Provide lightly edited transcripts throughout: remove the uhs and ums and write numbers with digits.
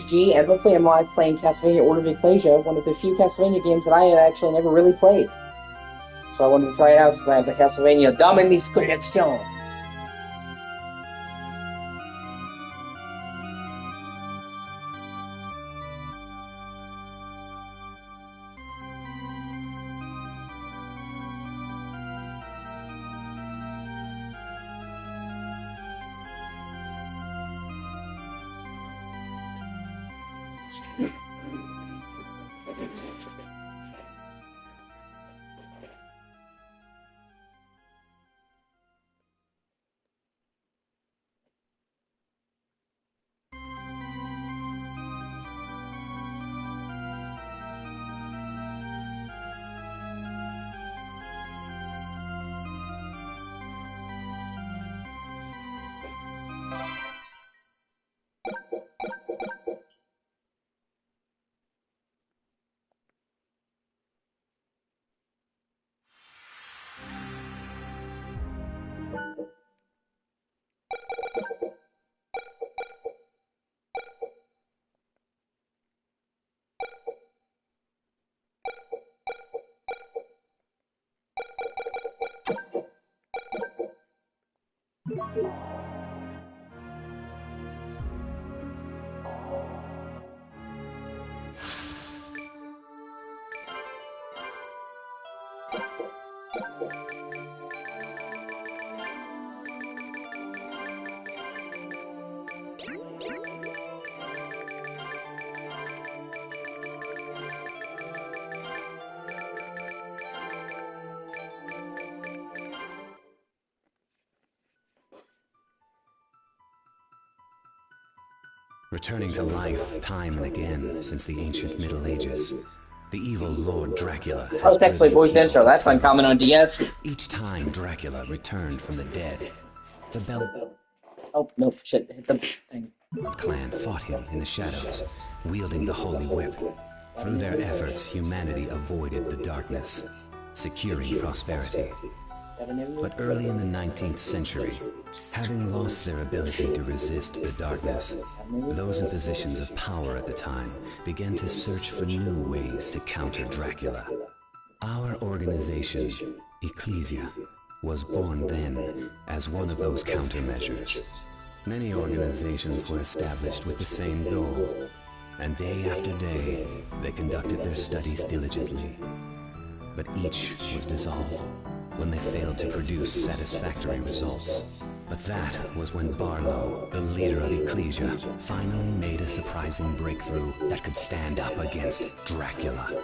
O.C.G, and hopefully I'm live playing Castlevania Order of Ecclesia, one of the few Castlevania games that I have actually never really played. So I wanted to try it out since I have the Castlevania Dominic's Collection. Returning to life time and again since the ancient Middle Ages, the evil Lord Dracula has it's actually voiced intro. That's uncommon on DS. Each time Dracula returned from the dead, the Oh, no, shit, hit the thing. Clan fought him in the shadows, wielding the Holy Whip. Through their efforts, humanity avoided the darkness, securing prosperity. But early in the 19th century, having lost their ability to resist the darkness, those in positions of power at the time began to search for new ways to counter Dracula. Our organization, Ecclesia, was born then as one of those countermeasures. Many organizations were established with the same goal, and day after day, they conducted their studies diligently. But each was dissolved when they failed to produce satisfactory results. But that was when Barlow, the leader of Ecclesia, finally made a surprising breakthrough that could stand up against Dracula.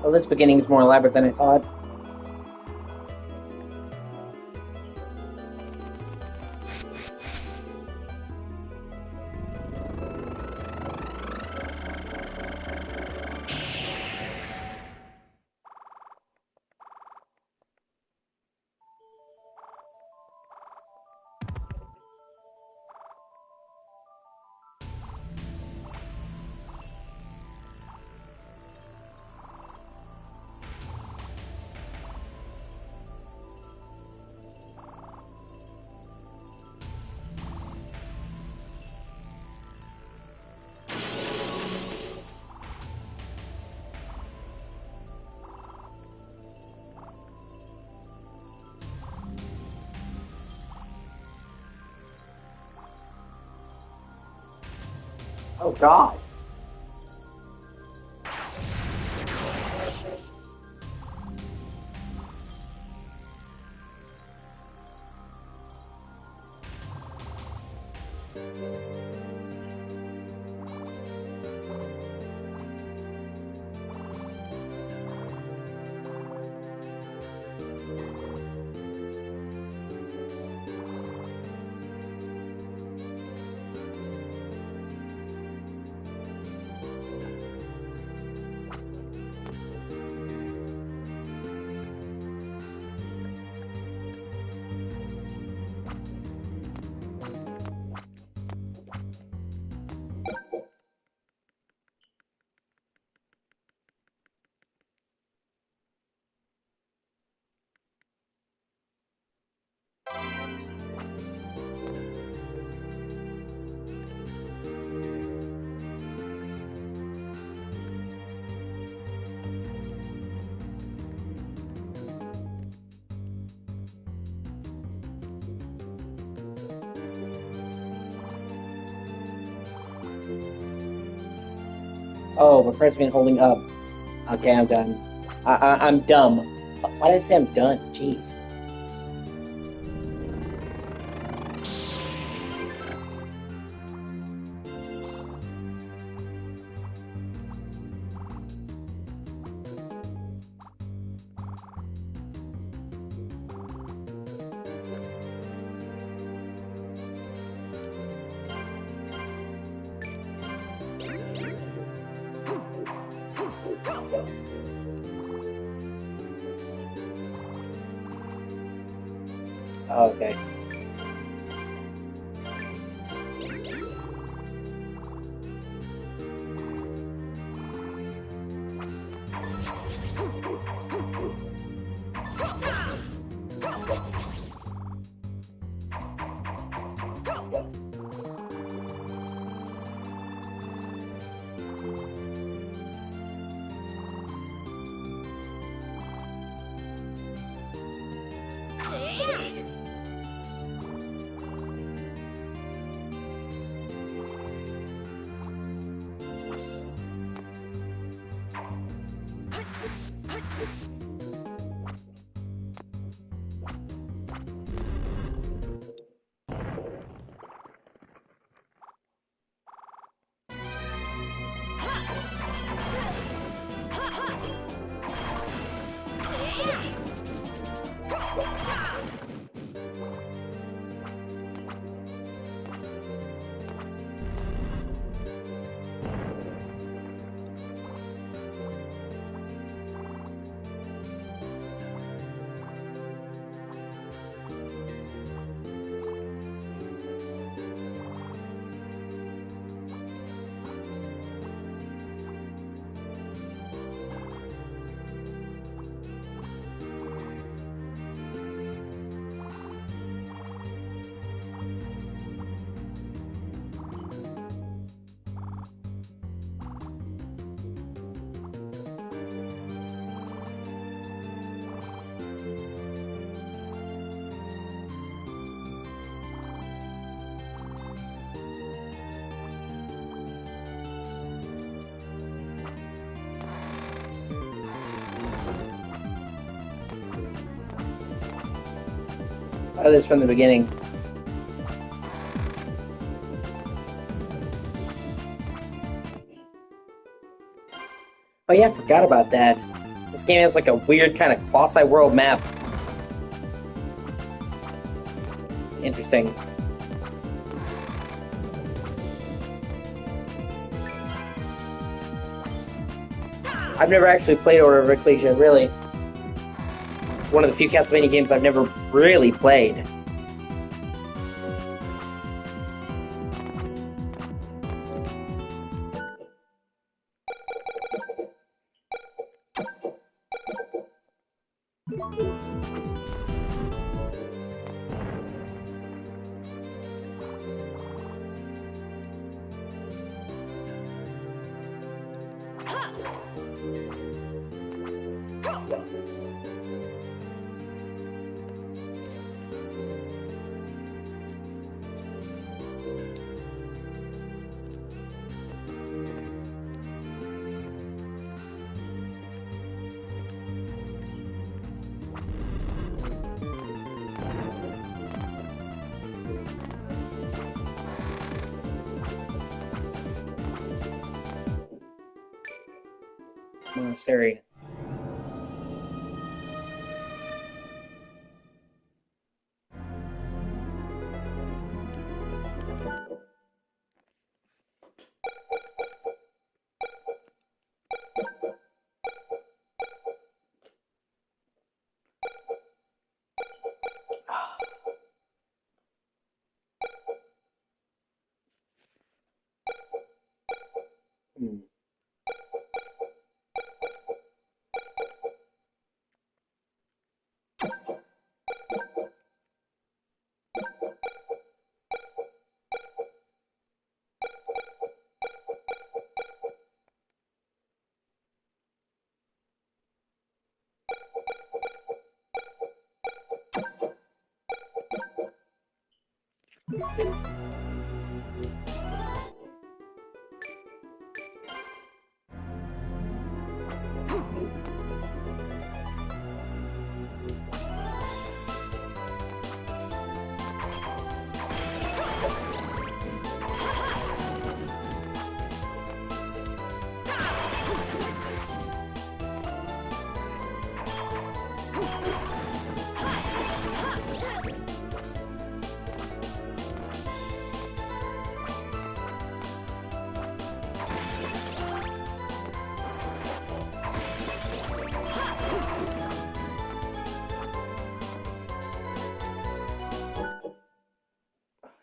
Well, this beginning is more elaborate than I thought. Oh God. Oh, my president holding up. Okay, I'm done. I'm dumb. Why did I say I'm done? Jeez. Okay. Oh, this from the beginning. Oh yeah, I forgot about that. This game has like a weird kind of quasi-world map. Interesting. I've never actually played Order of Ecclesia, really. One of the few Castlevania games I've never really played. monastery. Hmm.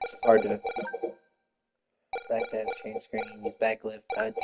It's hard to backdash, change screen, use backlift, touch.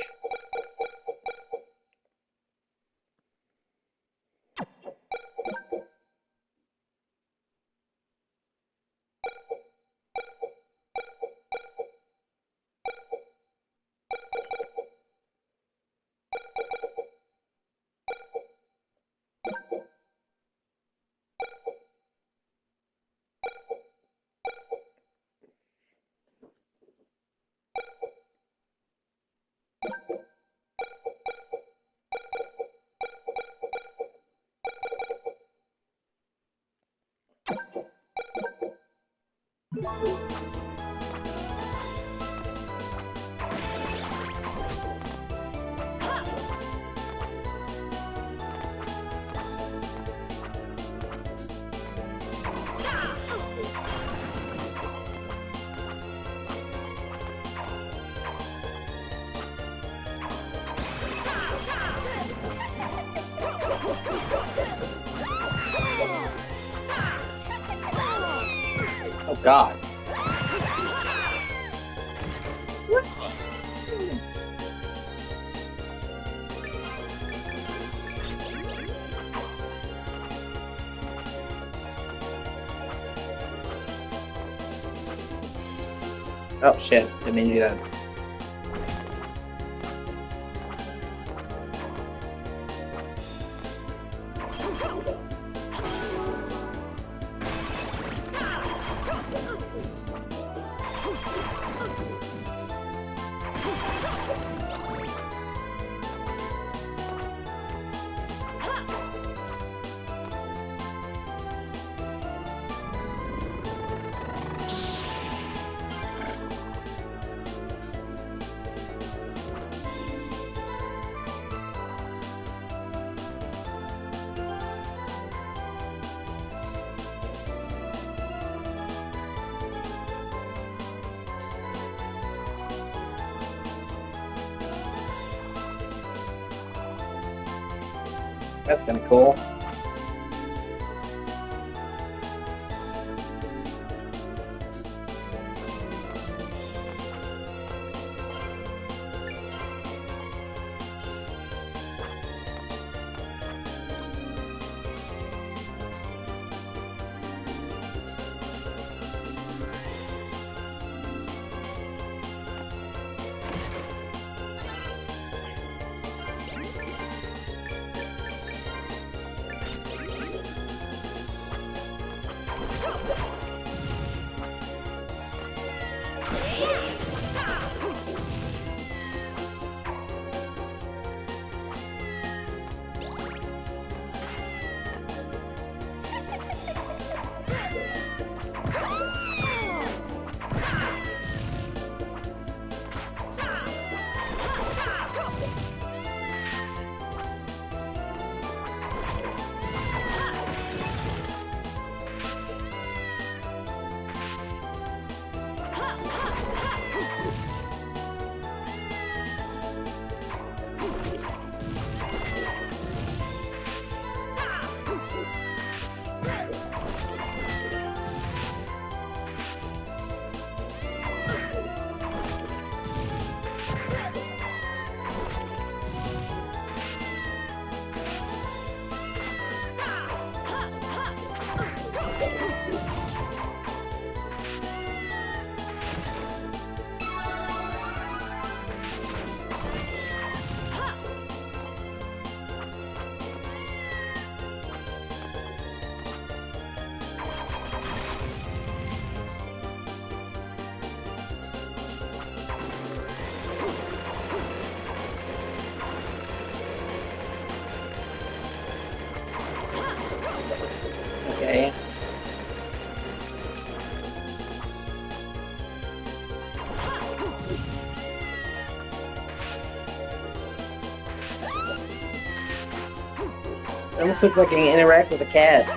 Oh God. Oh shit, didn't mean to do that. That's kind of cool. It almost looks like you can interact with a cat.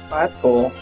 Oh, that's cool.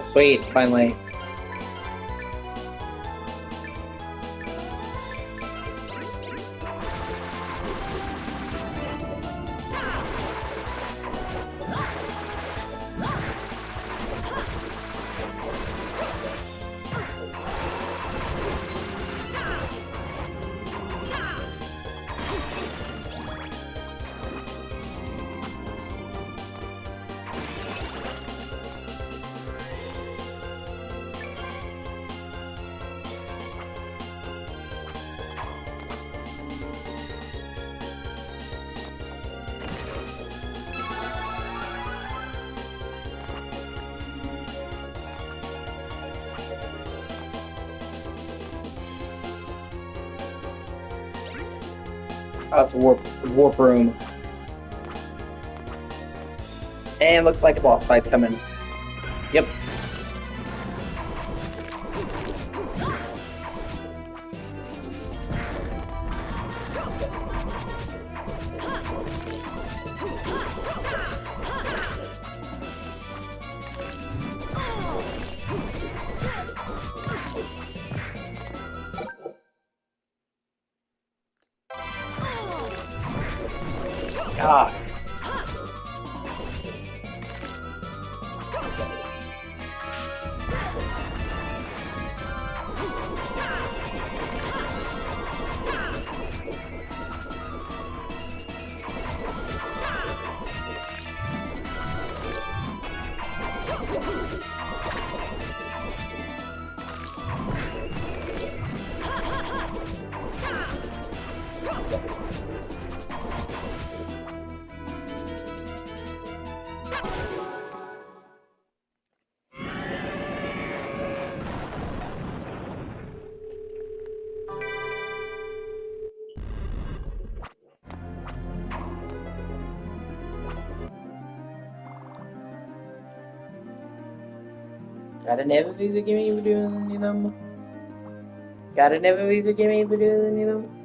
Sweet, finally. Oh, it's a warp room. And looks like a boss fight's coming. Yep. Ah. Gotta never be the gimme for doing any of them. Gotta never be the gimme for doing any of them.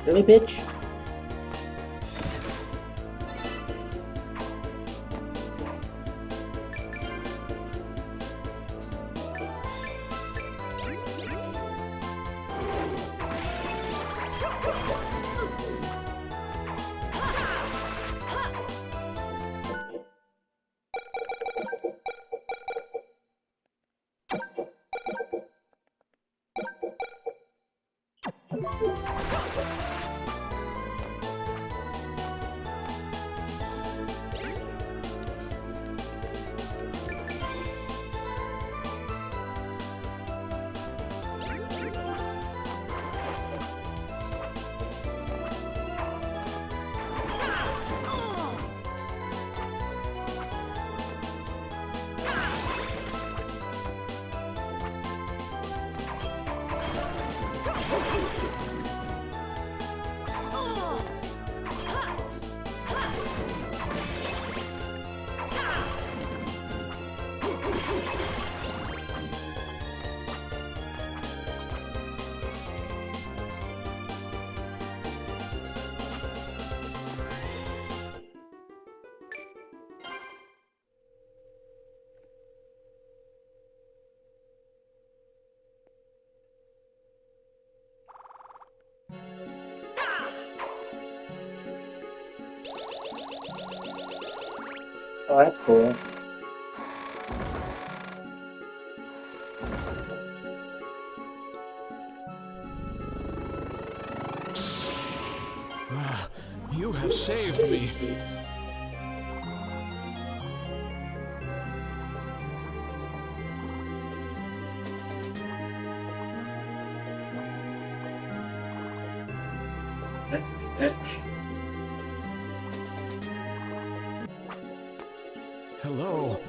Really, bitch? Oh, that's cool. You have saved me. Hello.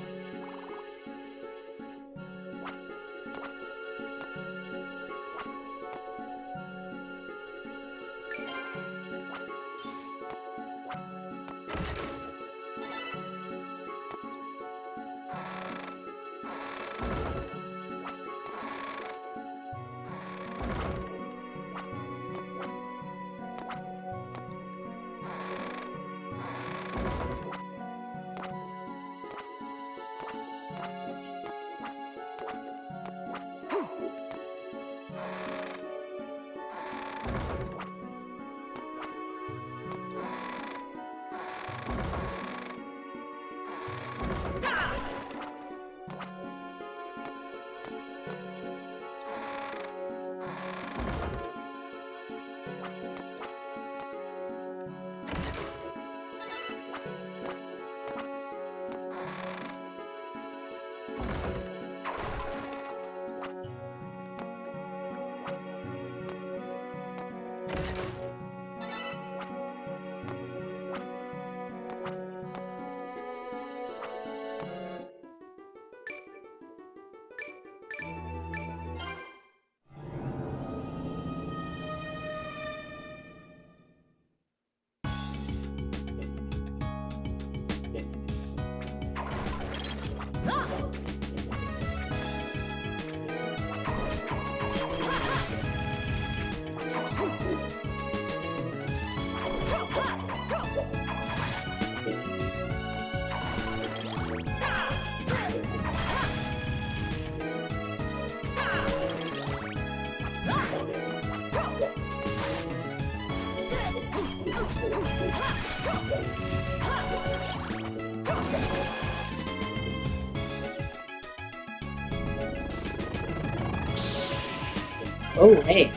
Oh, hey.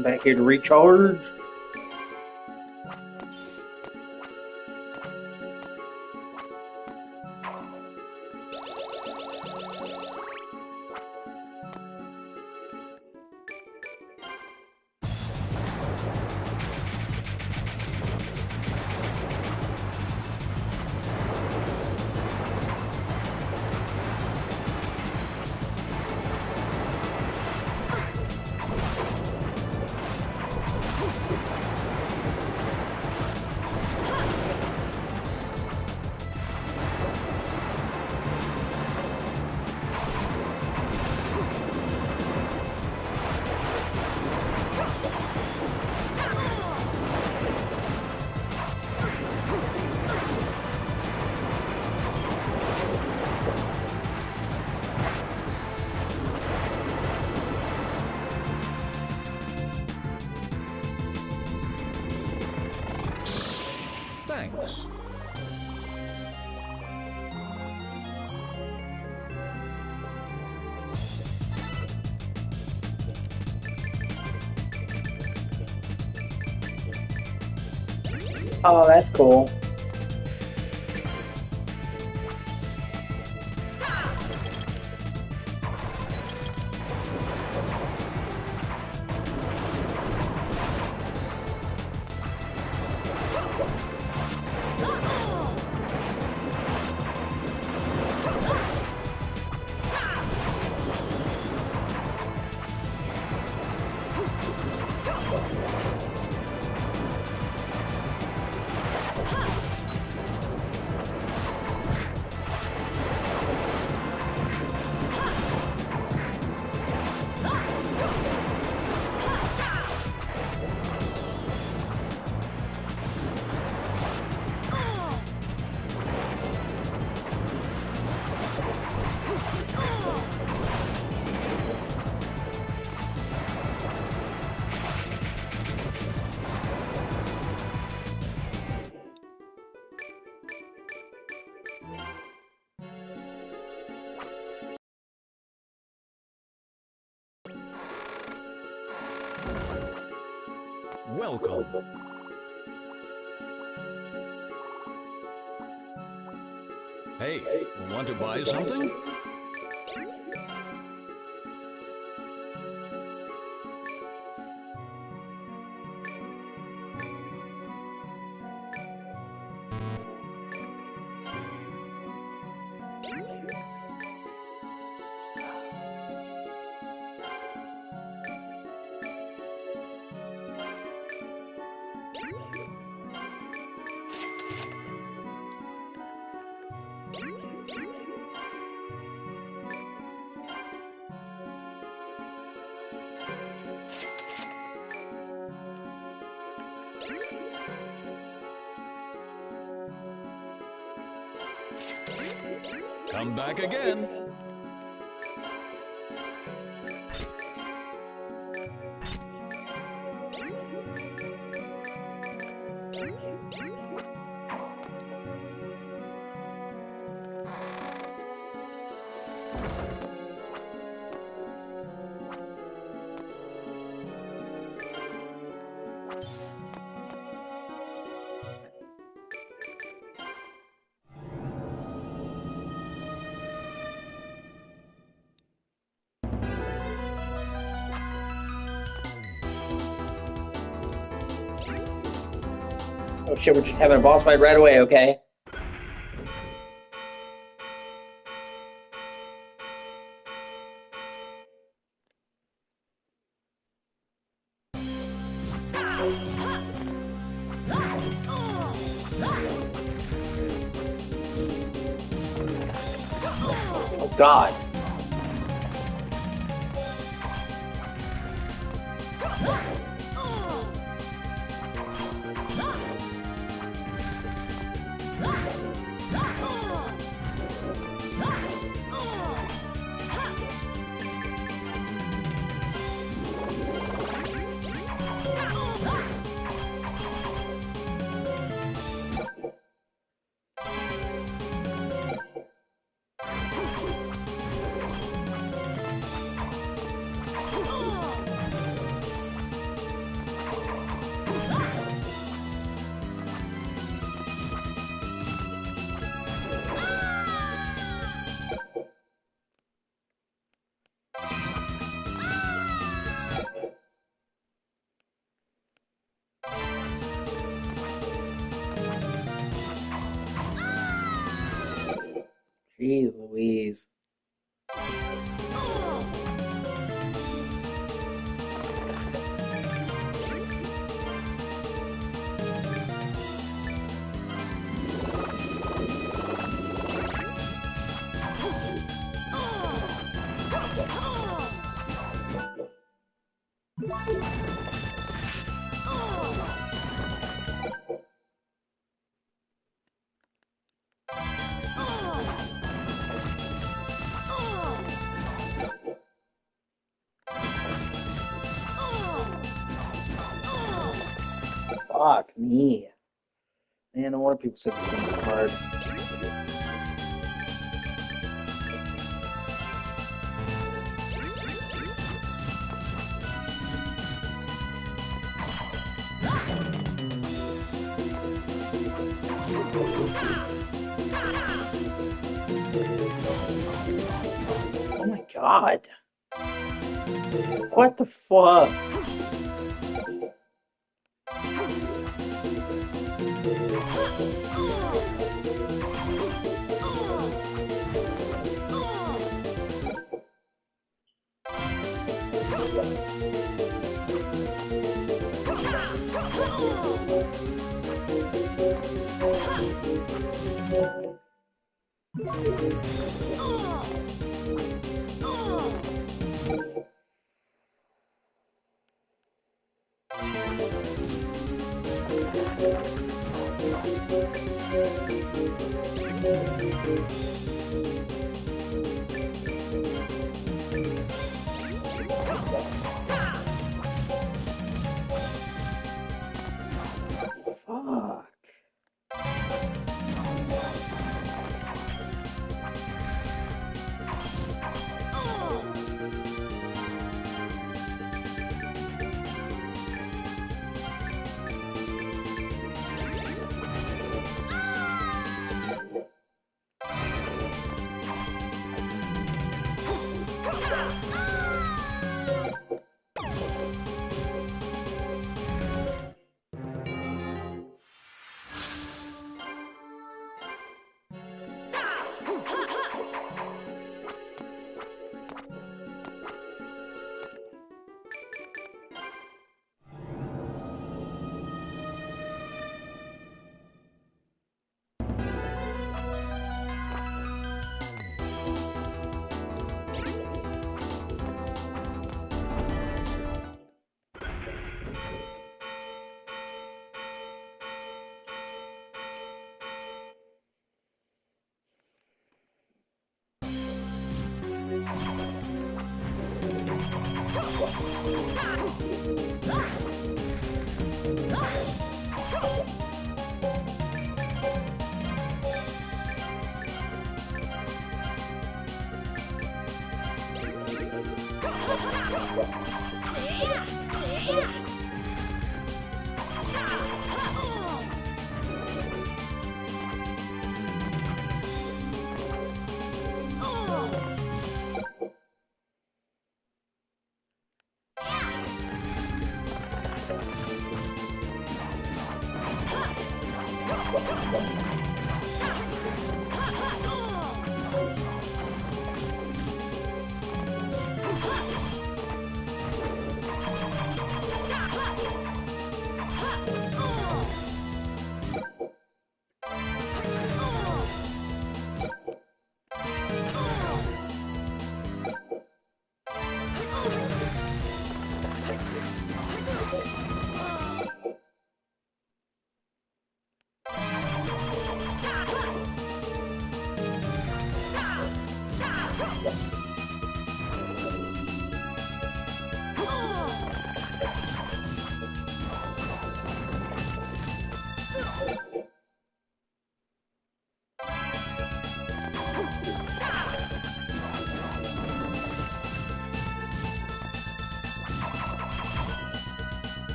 I'm back here to recharge. Thanks. Oh, that's cool. Welcome. Hey, want to buy something? Come back again. Oh shit, we're just having a boss fight right away, okay? Oh god. Jeez Louise. Fuck me. Man, no wonder people said this game was hard. Oh my god. What the fuck? Fuck.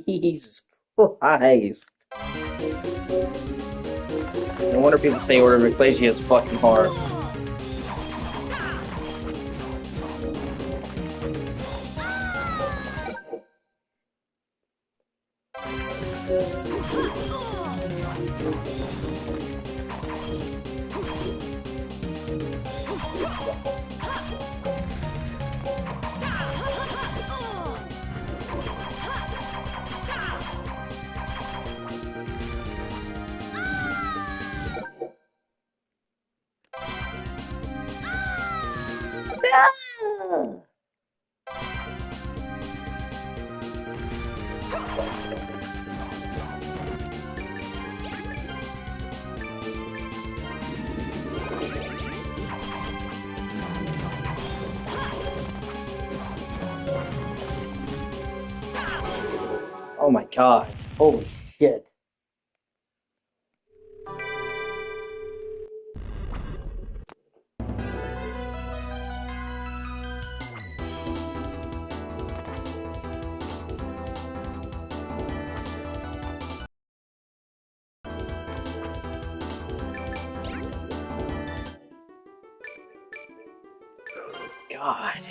Jesus Christ. No wonder people say Order of Ecclesia is fucking hard. Oh my god. Holy shit. God.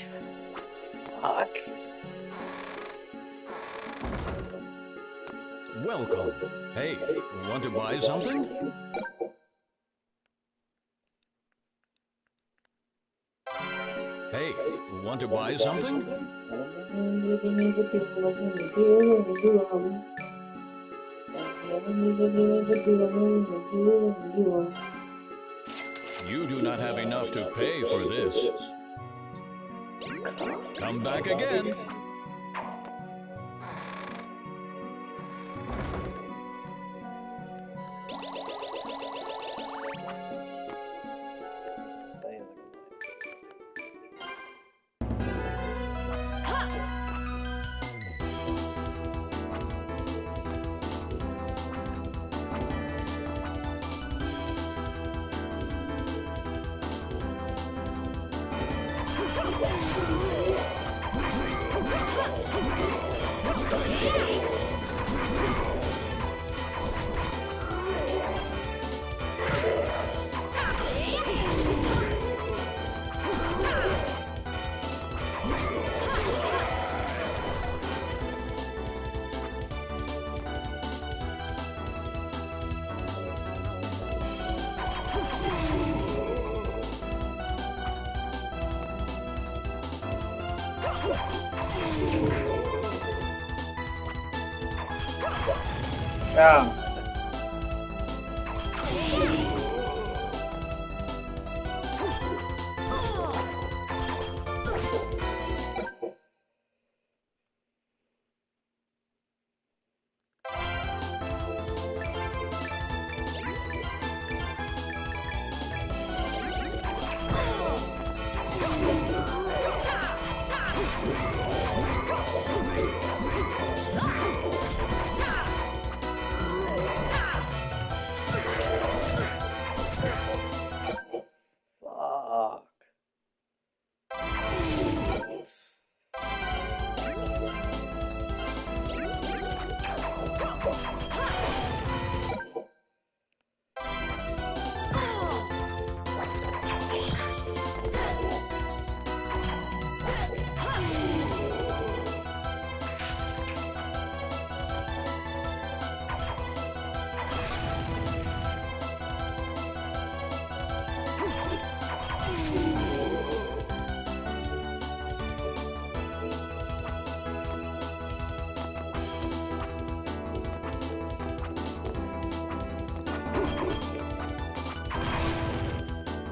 Fuck. Welcome. Hey, want to buy something? Hey, want to buy something? You do not have enough to pay for this. Come back again. Ah.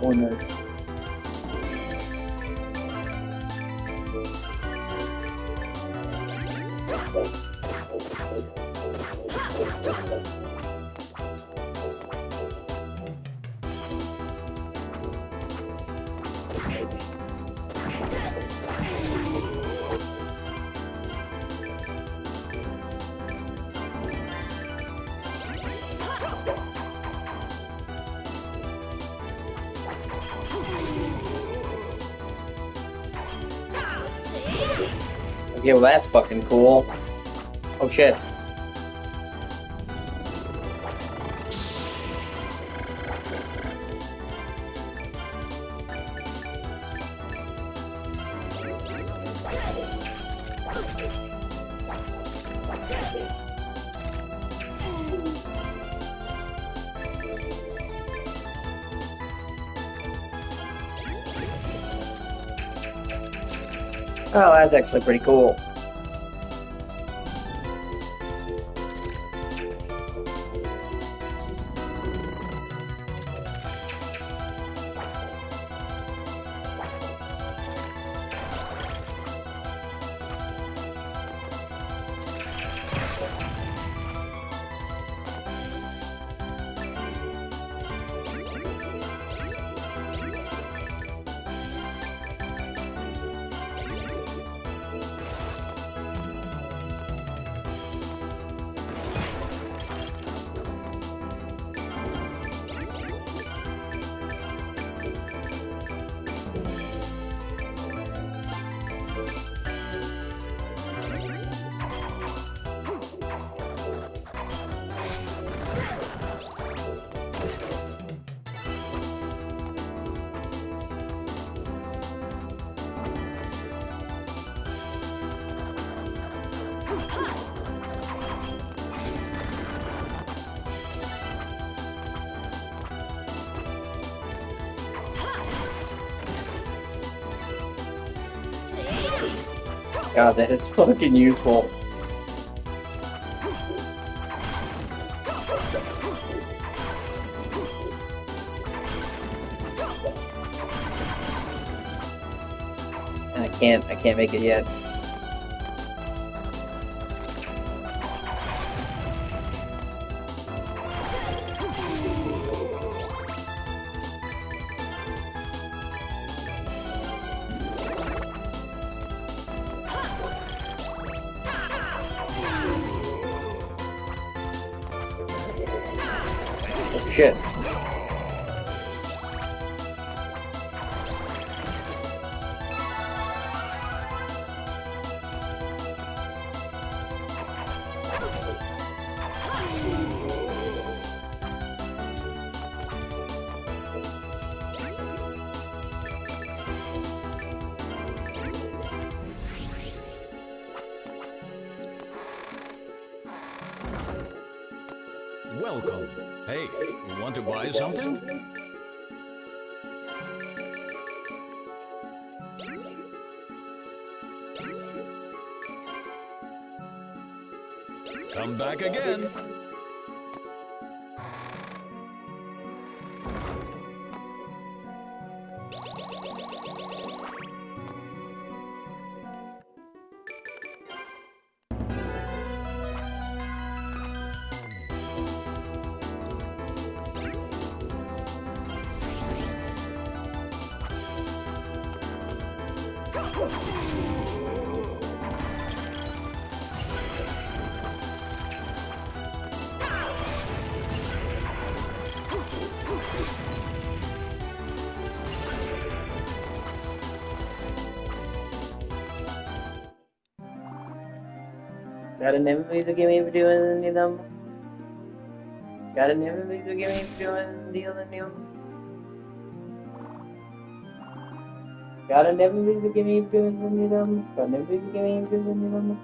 corner. Okay, well that's fucking cool. Oh shit. Oh, that's actually pretty cool. God, that is fucking useful. And I can't make it yet. Oh shit. Welcome. Hey, want to buy something? Come back again. Got an enemy to give me for doing any of them? Got an enemy to give me for doing the other new? Got an enemy to give me for doing any of them? Got an enemy to give me for doing any of them?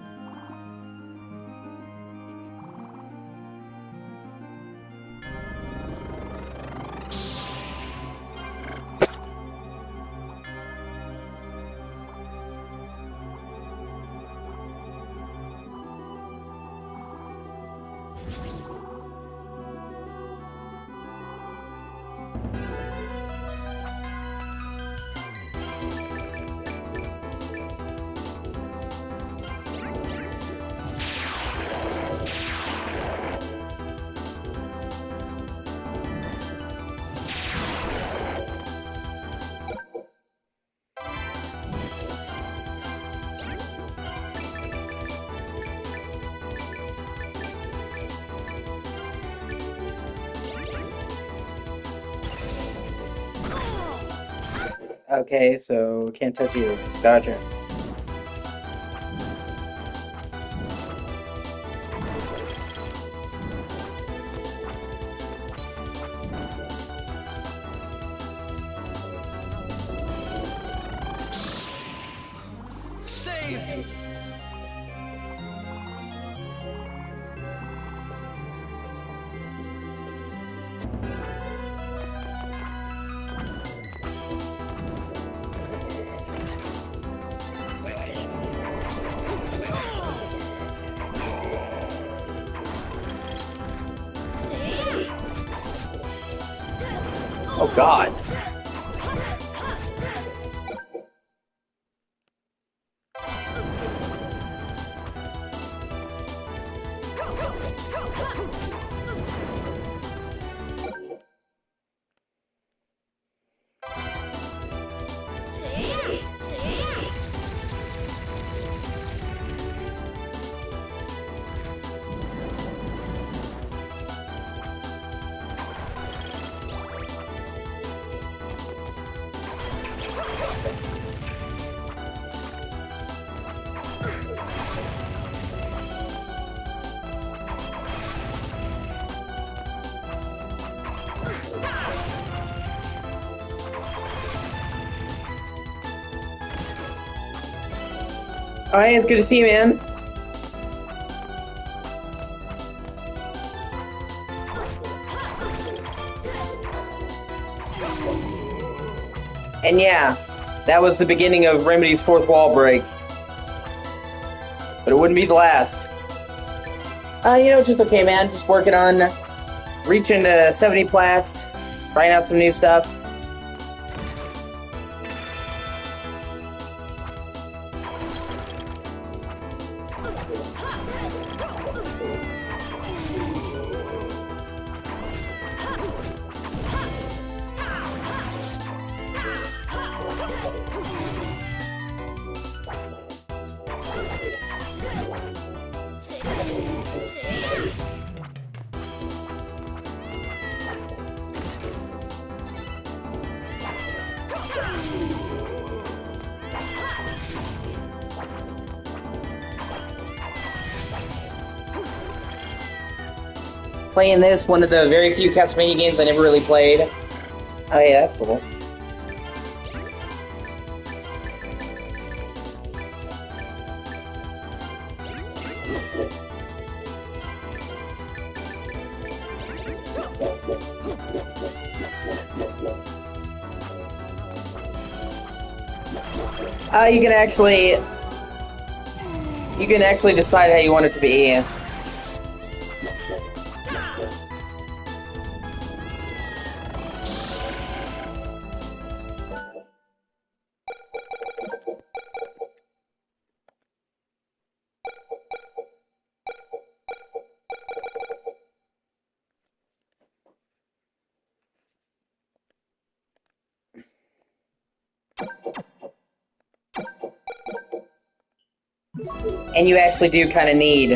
Okay, so can't touch you. Gotcha. Saved! Oh God. Alright, it's good to see you, man. And yeah, that was the beginning of Remedy's fourth wall breaks. But it wouldn't be the last. Just okay, man. Just working on reaching 70 plats, trying out some new stuff. Playing this, one of the very few Castlevania games I never really played. Oh yeah, that's cool. You can actually decide how you want it to be. And you actually do kind of need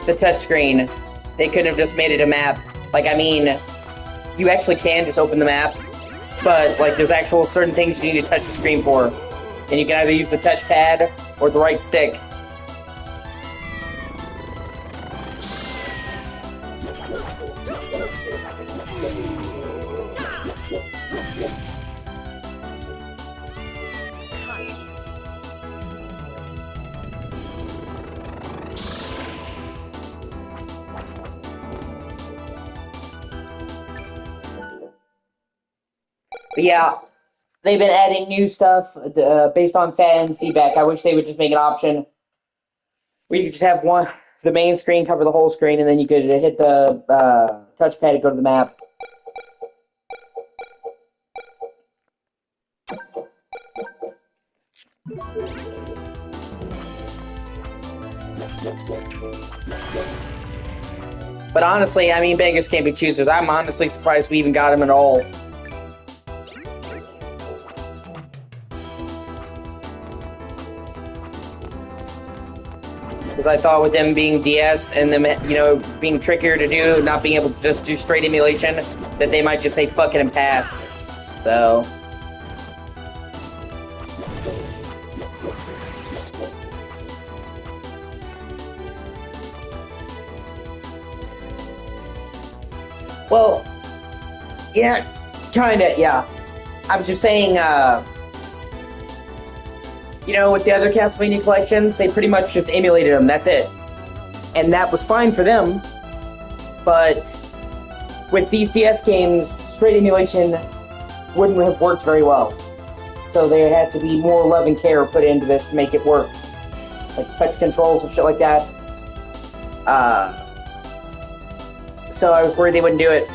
the touchscreen. They couldn't have just made it a map. Like, I mean, you actually can just open the map, but, like, there's actual certain things you need to touch the screen for. And you can either use the touchpad or the right stick. But yeah, they've been adding new stuff based on fan feedback. I wish they would just make an option where you could just have the main screen cover the whole screen, and then you could hit the touchpad to go to the map. But honestly, I mean, beggars can't be choosers. I'm honestly surprised we even got him at all. Because I thought with them being DS and them, being trickier to do, not being able to just do straight emulation, that that they might just say fuck it and pass. So... Well, yeah, kinda, yeah. I'm just saying, you know, with the other Castlevania collections, they pretty much just emulated them, that's it. And that was fine for them, but with these DS games, straight emulation wouldn't have worked very well. So there had to be more love and care put into this to make it work. Like touch controls and shit like that. So I was worried they wouldn't do it.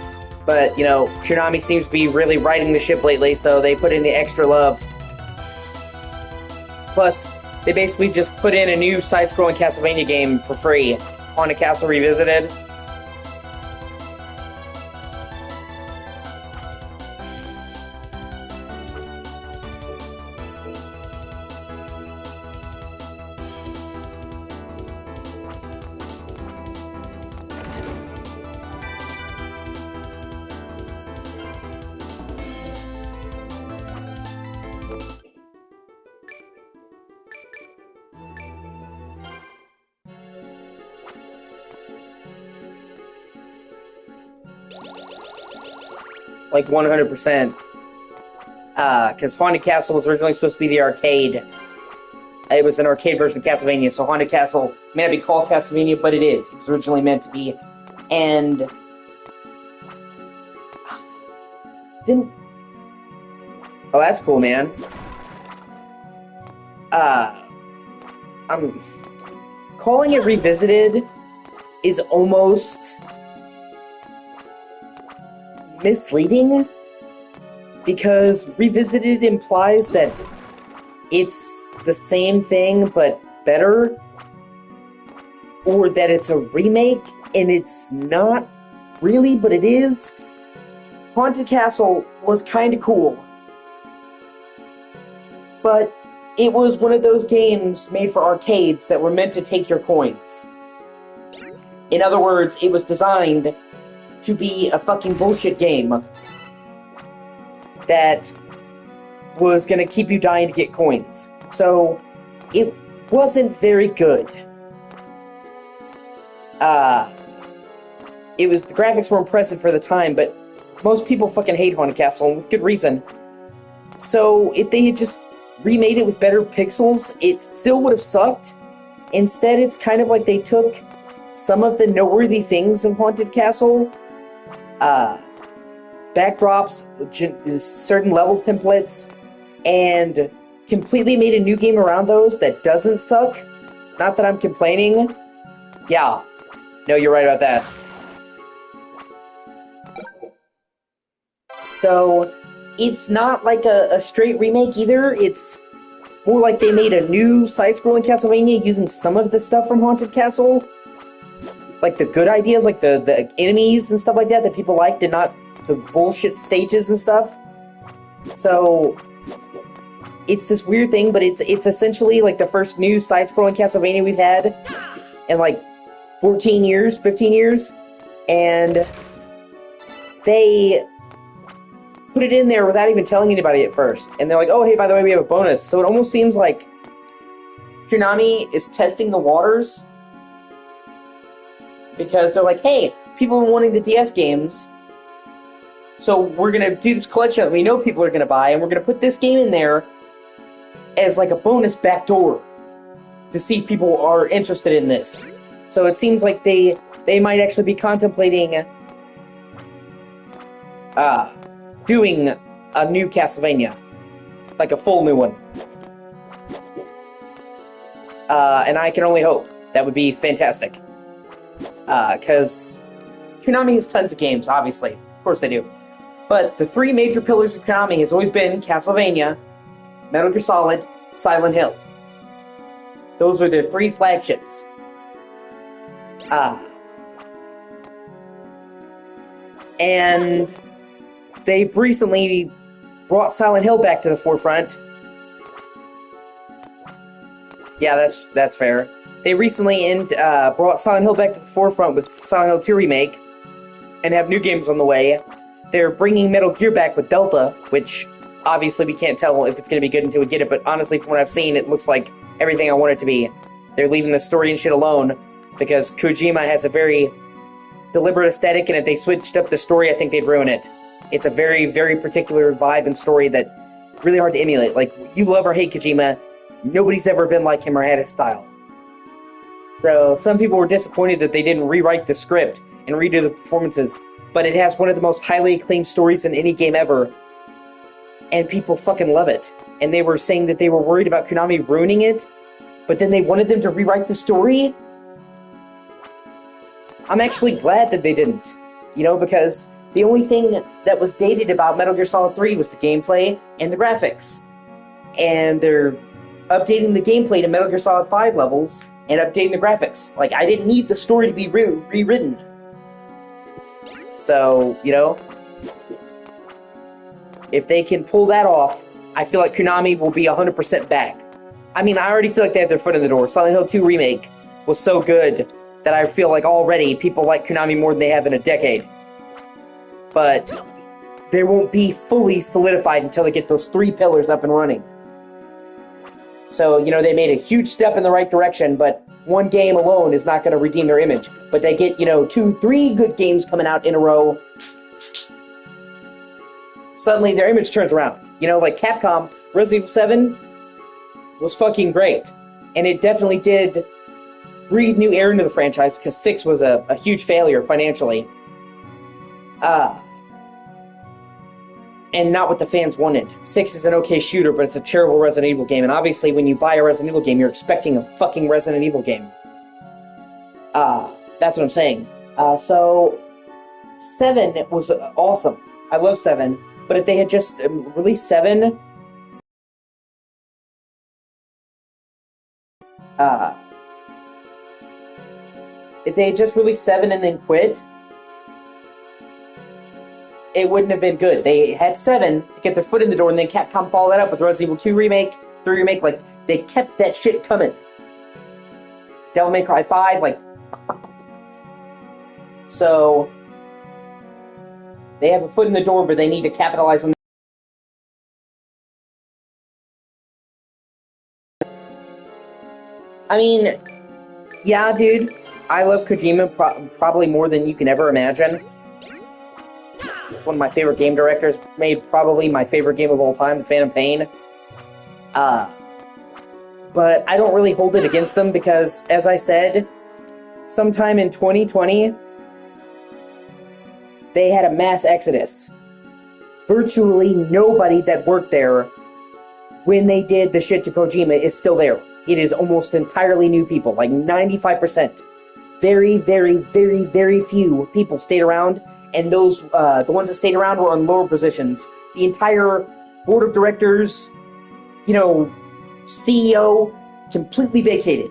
But, you know, Konami seems to be really riding the ship lately, so they put in the extra love. Plus, they basically just put in a new side-scrolling Castlevania game for free. Haunted Castle Revisited. Like 100%. Because Haunted Castle was originally supposed to be the arcade. It was an arcade version of Castlevania, so Haunted Castle may not be called Castlevania, but it is. It was originally meant to be. And... then... Oh, that's cool, man. I'm... calling it Revisited is almost... misleading, because Revisited implies that it's the same thing but better, or that it's a remake, and it's not really, but it is. Haunted Castle was kind of cool, but it was one of those games made for arcades that were meant to take your coins. In other words, it was designed to be a fucking bullshit game that was gonna keep you dying to get coins. So, it wasn't very good. The graphics were impressive for the time, but most people fucking hate Haunted Castle, and with good reason. So, if they had just remade it with better pixels, it still would have sucked. Instead, it's kind of like they took some of the noteworthy things of Haunted Castle, backdrops, certain level templates, and completely made a new game around those that doesn't suck. Not that I'm complaining. Yeah. No, you're right about that. So, it's not like a straight remake either. It's more like they made a new side-scrolling Castlevania using some of the stuff from Haunted Castle. Like the good ideas, like the enemies and stuff like that people liked, and not the bullshit stages and stuff. So, it's this weird thing, but it's essentially like the first new side-scrolling Castlevania we've had in like 14 years, 15 years, and they put it in there without even telling anybody at first. And they're like, oh, hey, by the way, we have a bonus. So it almost seems like Konami is testing the waters, because they're like, hey, people are wanting the DS games, so we're going to do this collection that we know people are going to buy, and we're going to put this game in there as like a bonus backdoor to see if people are interested in this. So it seems like they might actually be contemplating doing a new Castlevania, like a full new one. And I can only hope. That would be fantastic. Because Konami has tons of games, obviously. Of course they do. But the three major pillars of Konami has always been Castlevania, Metal Gear Solid, Silent Hill. Those are their three flagships. And they've recently brought Silent Hill back to the forefront. Yeah, that's fair. They recently brought Silent Hill back to the forefront with Silent Hill 2 Remake, and have new games on the way. they're bringing Metal Gear back with Delta, which obviously we can't tell if it's going to be good until we get it, but honestly, from what I've seen, it looks like everything I want it to be. They're leaving the story and shit alone, because Kojima has a very deliberate aesthetic, and if they switched up the story, I think they'd ruin it. It's a very, very particular vibe and story that really hard to emulate. Like, you love or hate Kojima, nobody's ever been like him or had his style. So, some people were disappointed that they didn't rewrite the script and redo the performances, but it has one of the most highly acclaimed stories in any game ever, and people fucking love it. And they were saying that they were worried about Konami ruining it, but then they wanted them to rewrite the story? I'm actually glad that they didn't, you know, because the only thing that was dated about Metal Gear Solid 3 was the gameplay and the graphics. And they're updating the gameplay to Metal Gear Solid 5 levels and updating the graphics. Like, I didn't need the story to be rewritten. So, you know, if they can pull that off, I feel like Konami will be 100% back. I mean, I already feel like they have their foot in the door. Silent Hill 2 Remake was so good that I feel like already people like Konami more than they have in a decade. But they won't be fully solidified until they get those 3 pillars up and running. So, you know, they made a huge step in the right direction, but one game alone is not going to redeem their image. But they get, you know, 2, 3 good games coming out in a row. Suddenly their image turns around. You know, like Capcom, Resident Evil 7 was fucking great. And it definitely did breathe new air into the franchise, because 6 was a huge failure financially. And not what the fans wanted. 6 is an okay shooter, but it's a terrible Resident Evil game. And obviously, when you buy a Resident Evil game, you're expecting a fucking Resident Evil game. That's what I'm saying. So, 7 was awesome. I love 7. But if they had just released 7... if they had just released 7 and then quit, it wouldn't have been good. They had 7 to get their foot in the door, and then Capcom followed that up with Resident Evil 2 Remake, 3 Remake. Like, they kept that shit coming. Devil May Cry 5, like... So, they have a foot in the door, but they need to capitalize on... I mean, yeah, dude, I love Kojima probably more than you can ever imagine. One of my favorite game directors, made probably my favorite game of all time, The Phantom Pain. But I don't really hold it against them because, as I said, sometime in 2020, they had a mass exodus. Virtually nobody that worked there when they did the shit to Kojima is still there. It is almost entirely new people, like 95%. Very, very, very, very few people stayed around, and those, the ones that stayed around were on lower positions. The entire board of directors, you know, CEO, completely vacated.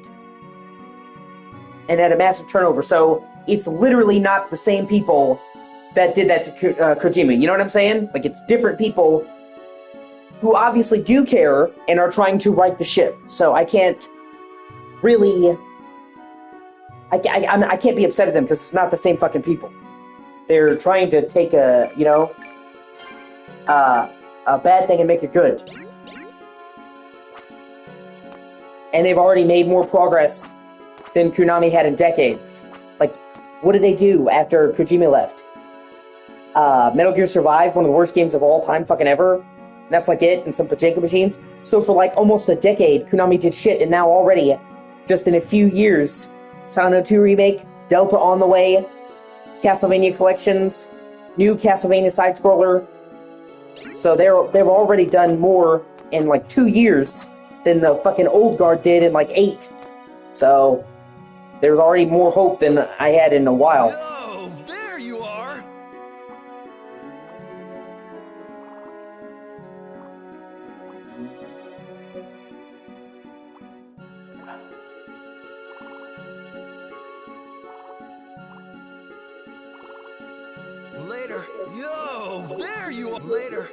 And had a massive turnover, so it's literally not the same people that did that to Kojima. You know what I'm saying? Like, it's different people who obviously do care and are trying to right the ship. So I can't really... I can't be upset at them because it's not the same fucking people. They're trying to take a, you know, a bad thing and make it good. And they've already made more progress than Konami had in decades. Like, what did they do after Kojima left? Metal Gear Survive, one of the worst games of all time fucking ever. And that's like it, and some pachinko machines. So for like almost a decade, Konami did shit, and now already, just in a few years, Silent Hill 2 Remake, Delta on the way, Castlevania Collections, new Castlevania side-scroller. So they've already done more in like 2 years than the fucking old guard did in like 8. So there's already more hope than I had in a while. Oh, there you are! Later. Yo, there you are. Later.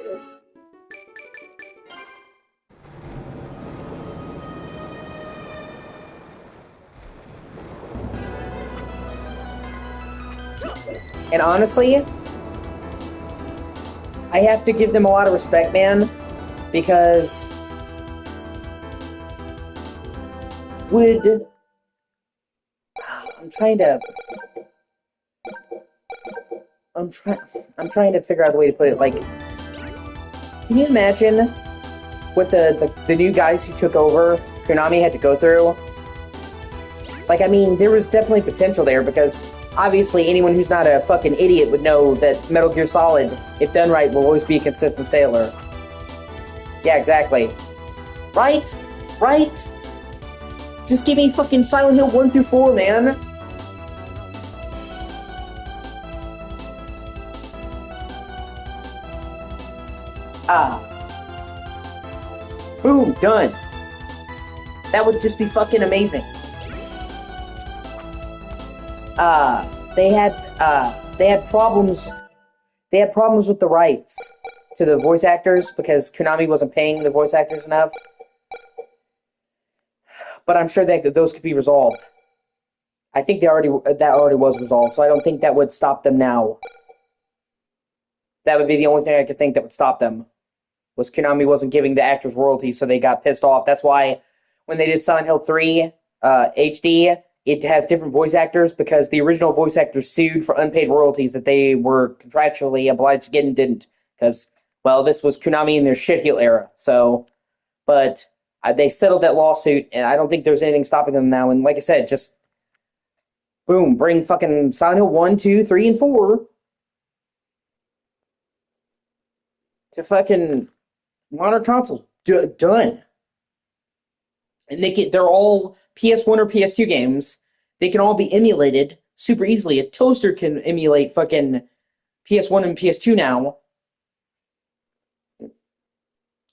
And honestly, I have to give them a lot of respect, man, because I'm trying to figure out the way to put it. Like, can you imagine what the new guys who took over Konami had to go through? Like, I mean, there was definitely potential there, because obviously anyone who's not a fucking idiot would know that Metal Gear Solid, if done right, will always be a consistent sailor. Yeah, exactly. Right? Right? Just give me fucking Silent Hill 1 through 4, man. Boom, done. That would just be fucking amazing. They had problems. They had problems with the rights to the voice actors because Konami wasn't paying the voice actors enough. But I'm sure that those could be resolved. I think that already was resolved, so I don't think that would stop them now. That would be the only thing I could think that would stop them. Was Konami wasn't giving the actors royalties, so they got pissed off. That's why when they did Silent Hill 3 HD, it has different voice actors because the original voice actors sued for unpaid royalties that they were contractually obliged to get and didn't. Because, well, this was Konami in their shitheel era. So, but they settled that lawsuit, and I don't think there's anything stopping them now. And like I said, just boom, bring fucking Silent Hill 1, 2, 3, and 4 to fucking modern consoles. Done. And they're all PS1 or PS2 games. They can all be emulated super easily. A toaster can emulate fucking PS1 and PS2 now.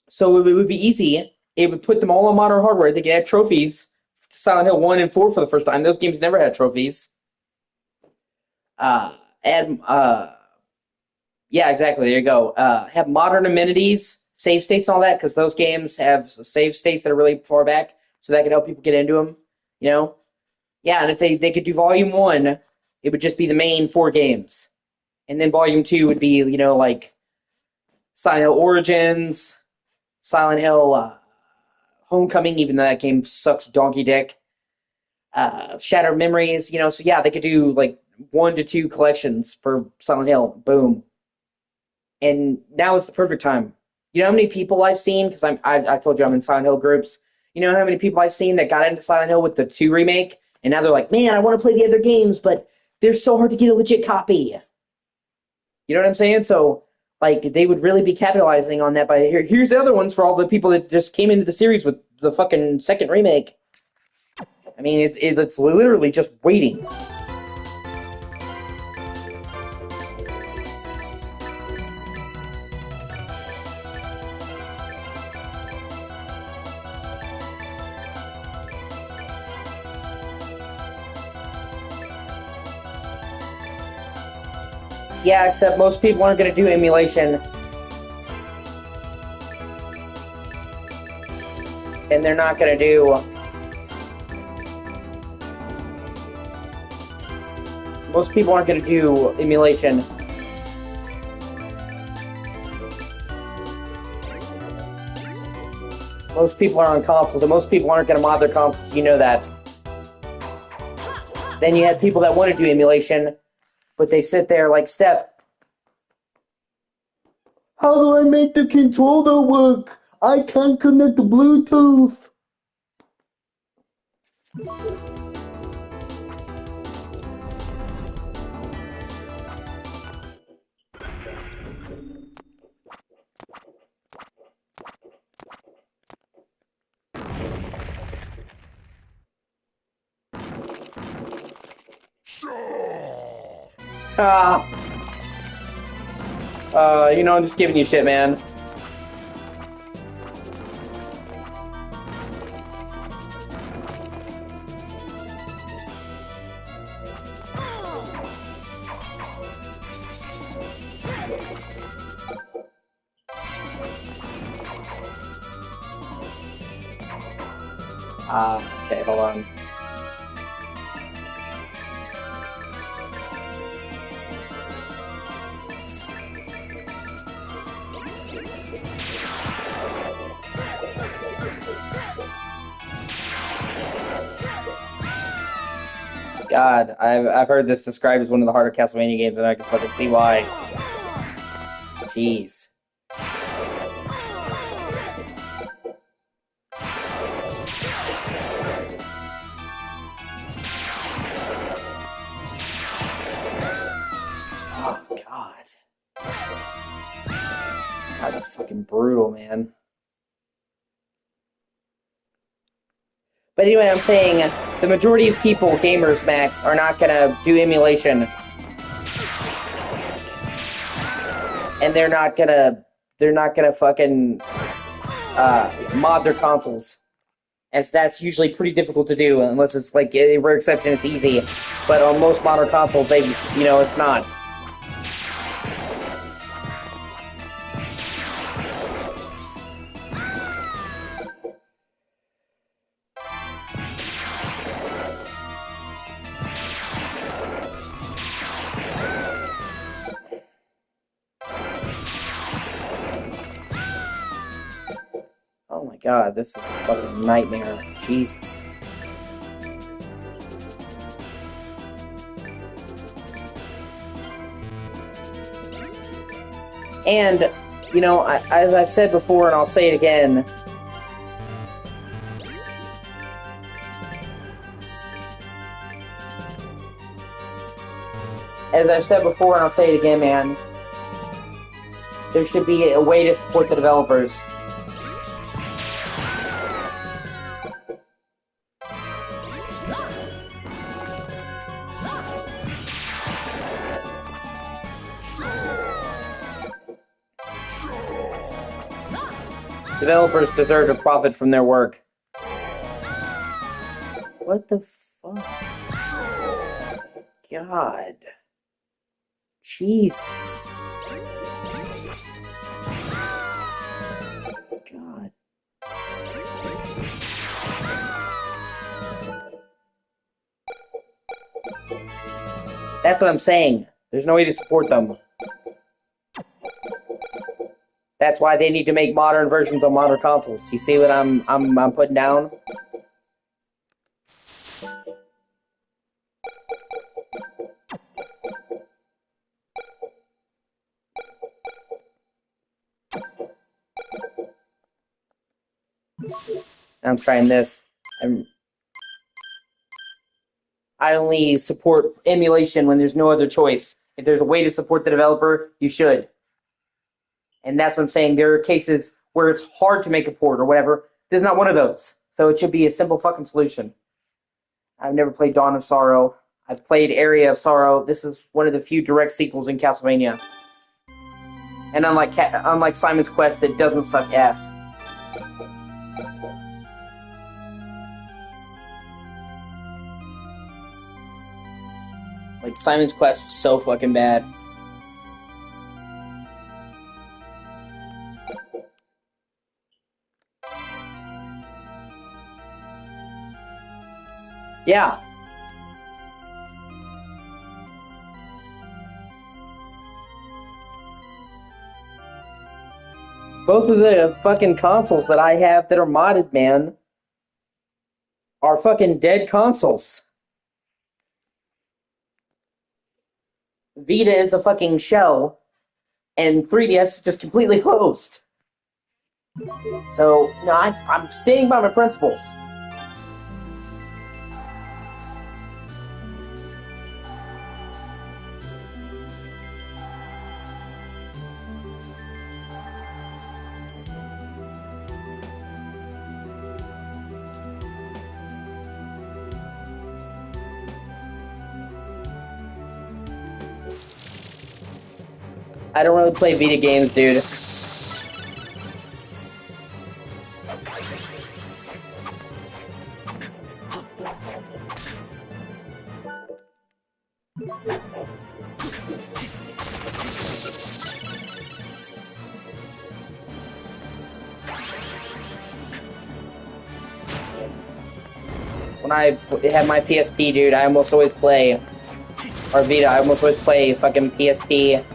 So it would be easy. It would put them all on modern hardware. They could add trophies to Silent Hill 1 and 4 for the first time. Those games never had trophies. Yeah, exactly. There you go. Have modern amenities, save states and all that, because those games have save states that are really far back, so that could help people get into them, you know? Yeah, and if they could do Volume 1, it would just be the main 4 games. And then Volume 2 would be, you know, like Silent Hill Origins, Silent Hill Homecoming, even though that game sucks donkey dick. Shattered Memories, you know, so yeah, they could do like 1 to 2 collections for Silent Hill. Boom. And now is the perfect time. You know how many people I've seen, because I told you I'm in Silent Hill groups. You know how many people I've seen that got into Silent Hill with the 2 remake, and now they're like, man, I want to play the other games, but they're so hard to get a legit copy. You know what I'm saying? So, like, they would really be capitalizing on that by, here's the other ones for all the people that just came into the series with the fucking second remake. I mean, it's literally just waiting. Yeah, except most people aren't going to do emulation. And they're not going to do... Most people aren't going to do emulation. Most people are on consoles, and most people aren't going to mod their consoles. You know that. Then you have people that want to do emulation, but they sit there like, Steph, how do I make the controller work? I can't connect the Bluetooth. You know, I'm just giving you shit, man. Okay, hold on. God, I've heard this described as one of the harder Castlevania games, and I can fucking see why. Jeez. Oh, God. God, that's fucking brutal, man. But anyway, I'm saying the majority of people, gamers, Max, are not gonna do emulation. And they're not gonna fucking mod their consoles. As that's usually pretty difficult to do, unless it's like a rare exception, it's easy. But on most modern consoles, it's not. Oh my God, this is a fucking nightmare. Jesus. And, as I've said before, and I'll say it again, man, there should be a way to support the developers. Developers deserve to profit from their work. What the fuck? God. Jesus. God. That's what I'm saying. There's no way to support them. That's why they need to make modern versions on modern consoles. You see what I'm putting down? I'm trying this. I only support emulation when there's no other choice. If there's a way to support the developer, you should. And that's what I'm saying. There are cases where it's hard to make a port or whatever. There's not one of those. So it should be a simple fucking solution. I've never played Dawn of Sorrow. I've played Area of Sorrow. This is one of the few direct sequels in Castlevania. And unlike Simon's Quest, it doesn't suck ass. Like, Simon's Quest was so fucking bad. Yeah. Both of the fucking consoles that I have that are modded, man, are fucking dead consoles. Vita is a fucking shell, and 3DS is just completely closed. So, no, I'm standing by my principles. I don't really play Vita games, dude. When I had my PSP, dude, I almost always play, or Vita, I almost always play fucking PSP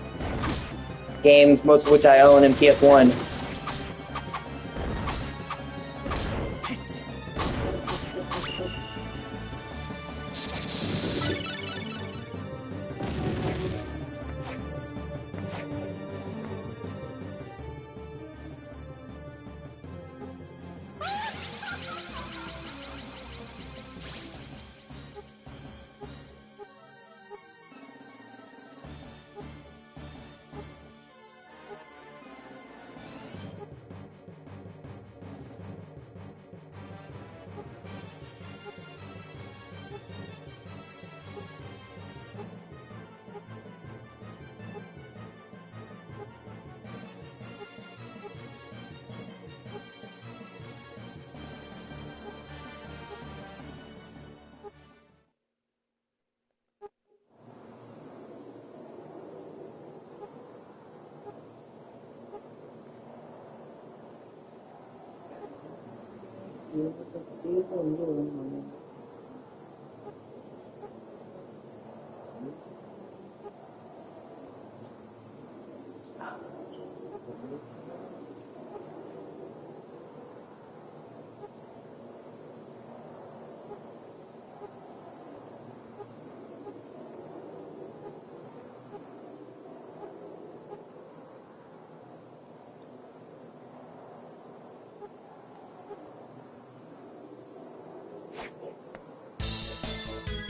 games, most of which I own in PS1.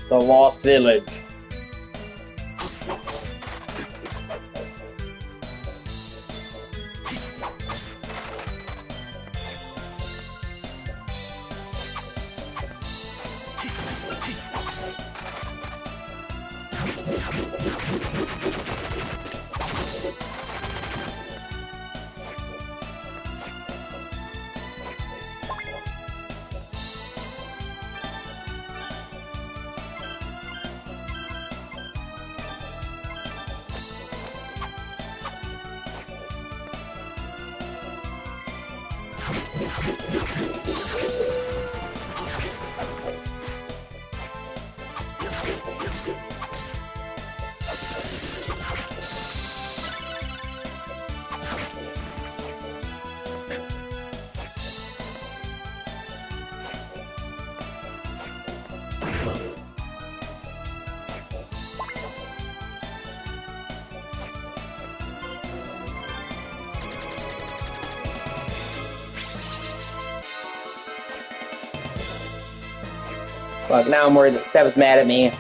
The Lost Village. Fuck, now I'm worried that Steph is mad at me.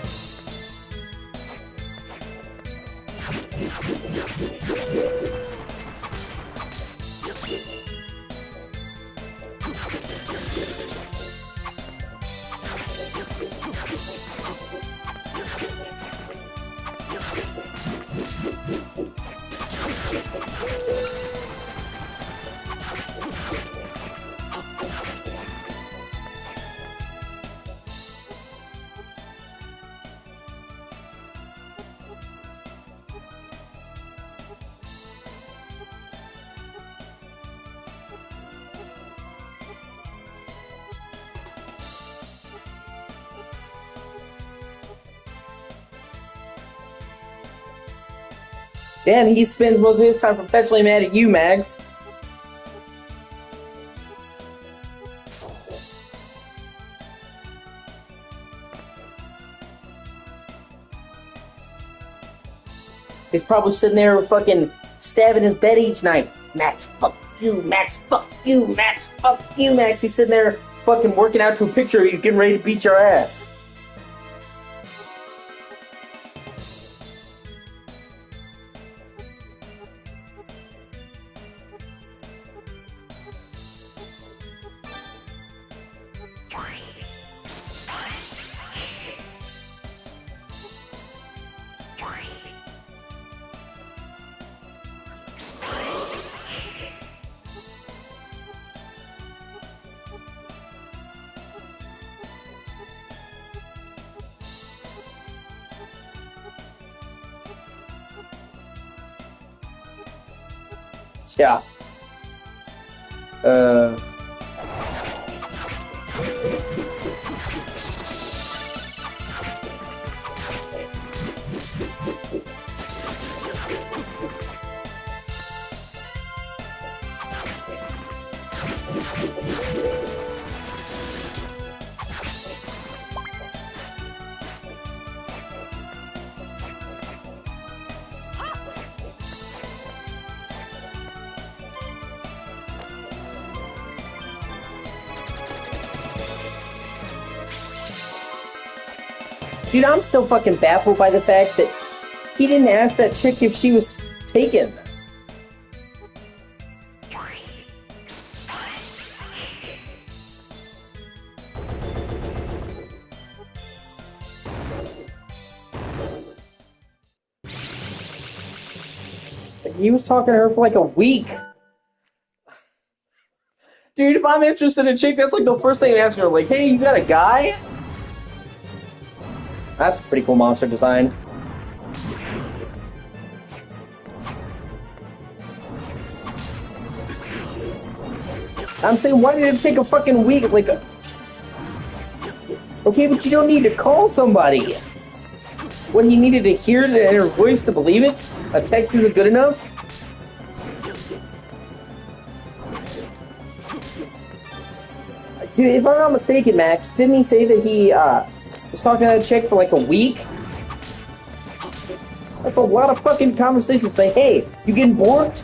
Dan, he spends most of his time perpetually mad at you, Mags. He's probably sitting there fucking stabbing his bed each night. Max, fuck you, Max, fuck you, Max, fuck you, Max. He's sitting there fucking working out to a picture of you getting ready to beat your ass. Yeah. Dude, I'm still fucking baffled by the fact that he didn't ask that chick if she was taken. He was talking to her for like a week. Dude, if I'm interested in a chick, that's like the first thing I ask her. Like, hey, you got a guy? That's a pretty cool monster design. I'm saying, why did it take a fucking week? Like, okay, but you don't need to call somebody. What, he needed to hear her voice to believe it? A text isn't good enough? Dude, if I'm not mistaken, Max, didn't he say that he was talking to that chick for like a week? That's a lot of fucking conversations. Say, hey, you getting bored?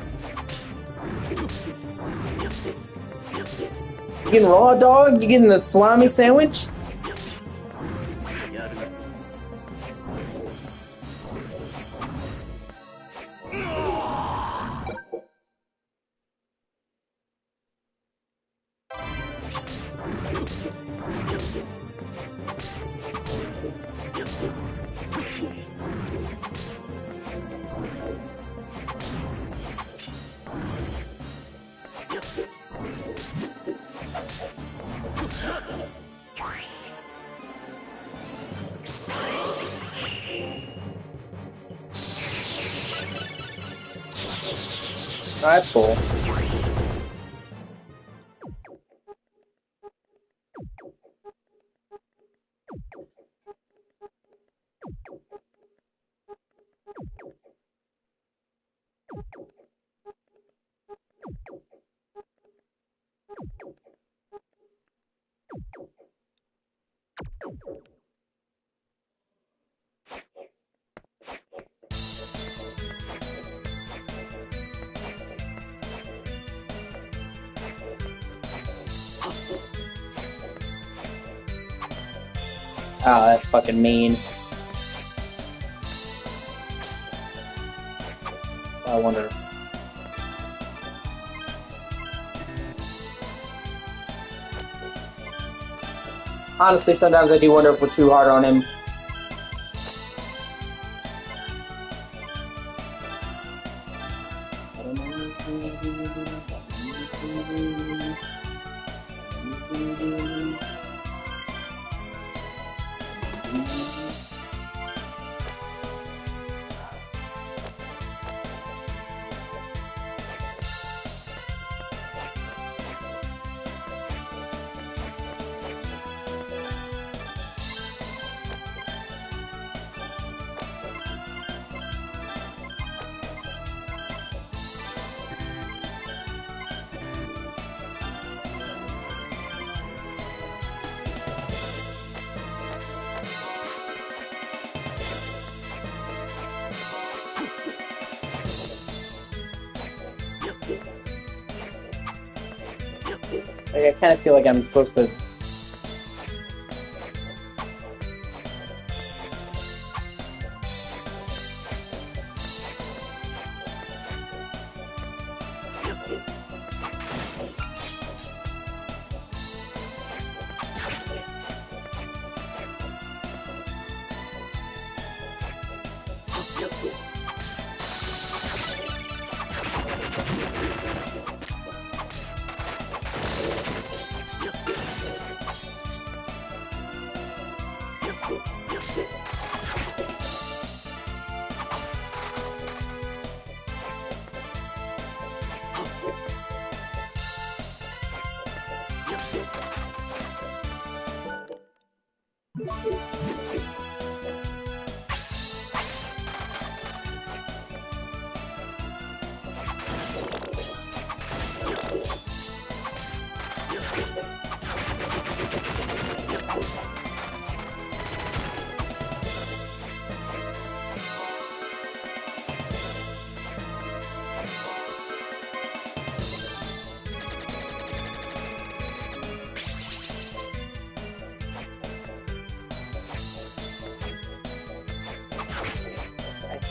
You getting raw dog? You getting the salami sandwich? Oh, that's cool. Oh, that's fucking mean. I wonder. Honestly, sometimes I do wonder if we're too hard on him. Like, I kind of feel like I'm supposed to...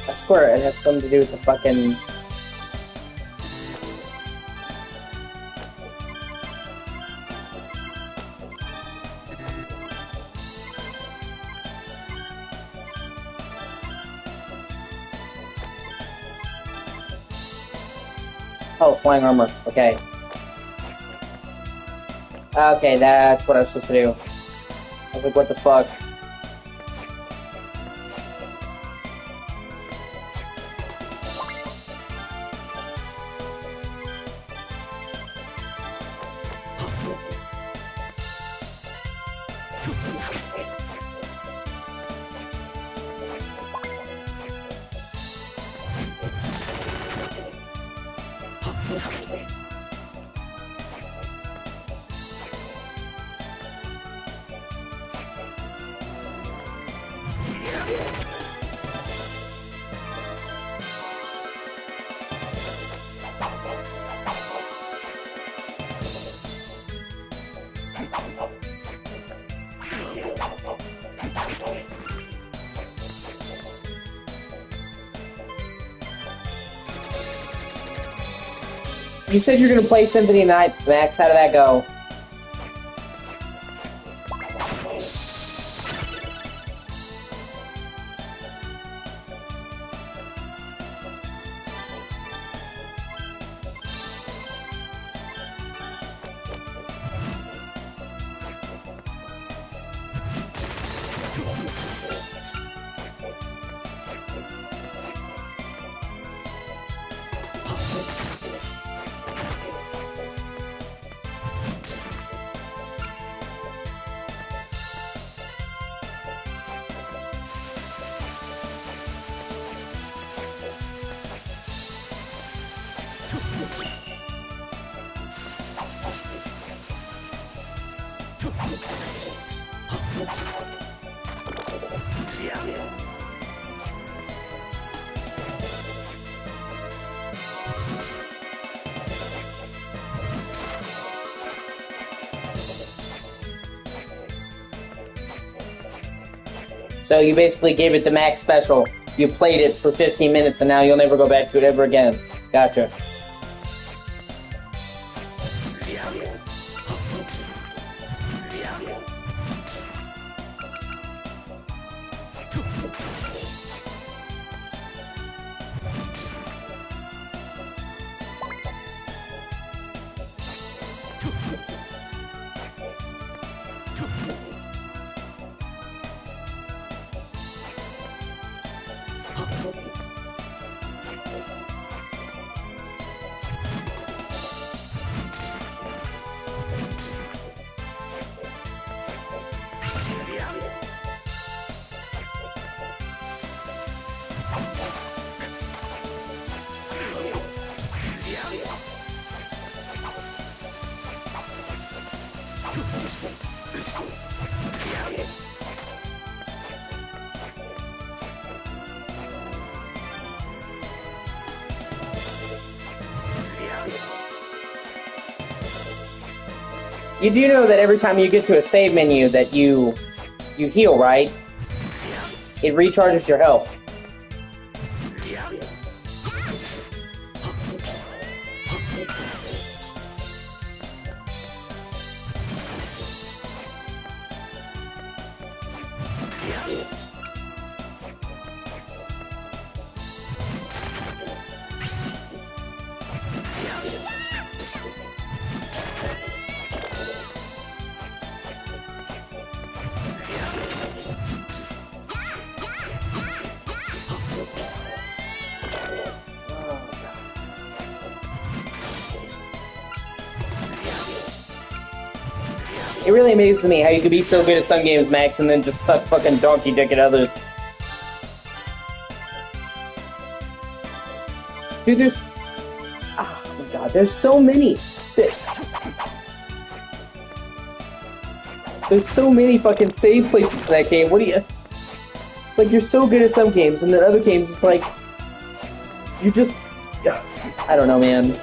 I swear it has something to do with the fucking... Oh, flying armor. Okay. Okay, that's what I was supposed to do. I was like, what the fuck? You said you were gonna play Symphony Night, Max. How did that go? So you basically gave it the max special. You played it for 15 minutes and now you'll never go back to it ever again. Gotcha. You do know that every time you get to a save menu that you heal, right? It recharges your health. It really amazes me how you can be so good at some games, Max, and then just suck fucking donkey dick at others. Dude, there's... Oh my god, there's so many! There's so many fucking save places in that game. What do you... Like, you're so good at some games, and then other games, it's like... You just... I don't know, man.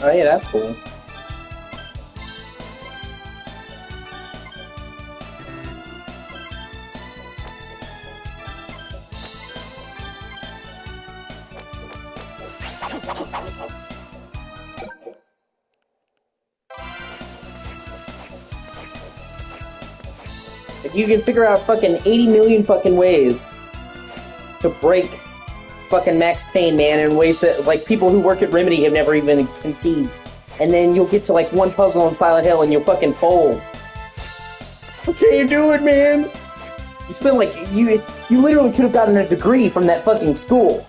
Oh yeah, that's cool. If you can figure out fucking 80 million fucking ways to break fucking Max Payne, man, in ways that, like, people who work at Remedy have never even conceived. And then you'll get to, like, one puzzle in Silent Hill and you'll fucking fold. What can you do it, man? You spent, like, you literally could have gotten a degree from that fucking school.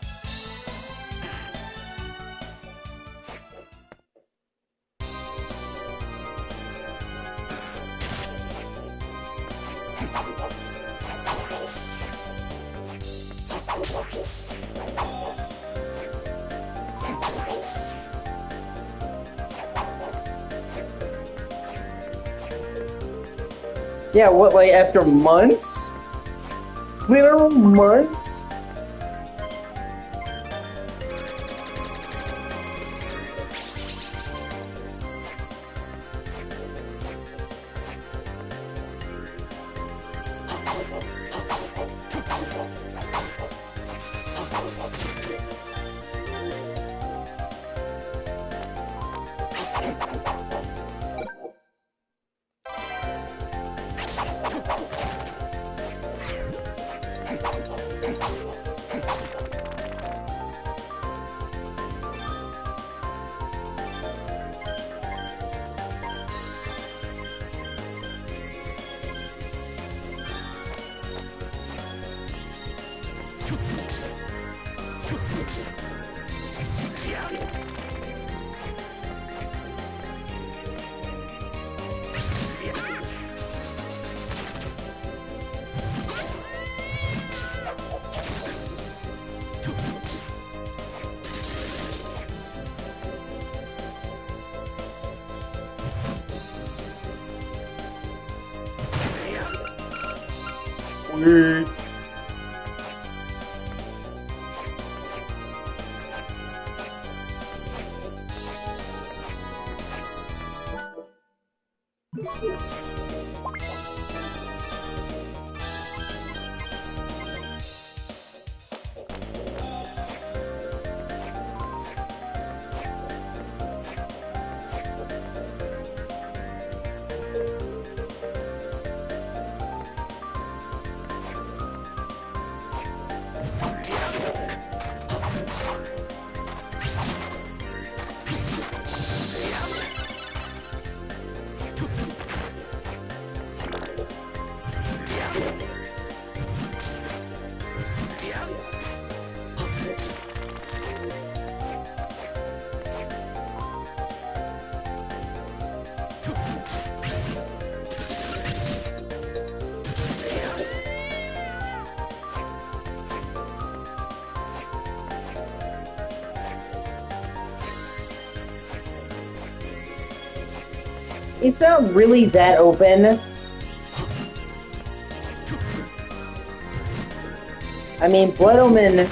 Yeah, what, like, after months? Literal months? Sweet. It's not really that open. I mean, Blood Omen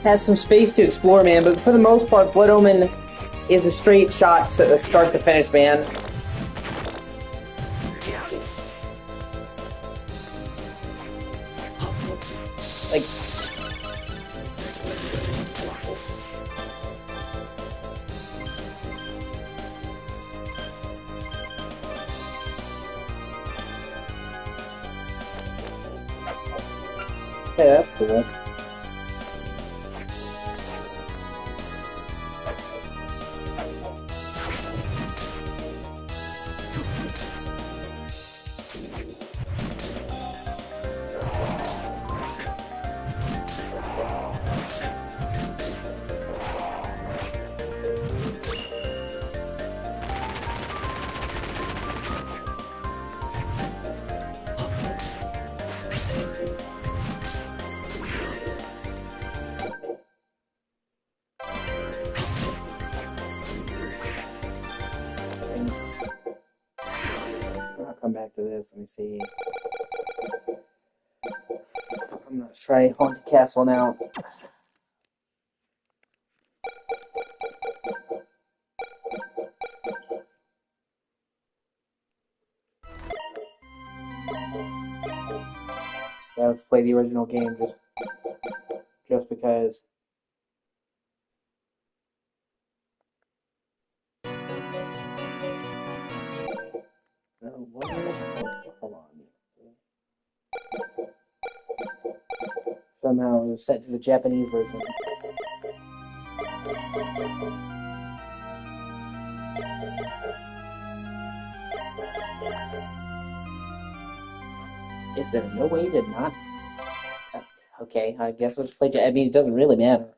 has some space to explore, man, but for the most part, Blood Omen is a straight shot to start to finish, man. Like... Hey, that's cool. I'll come back to this. Let me see. I'm gonna try Haunted Castle now. Yeah, let's play the original game just because. What? Hold on. Somehow it was set to the Japanese version. Is there no way to not? Okay, I guess we'll just play. I mean, it doesn't really matter.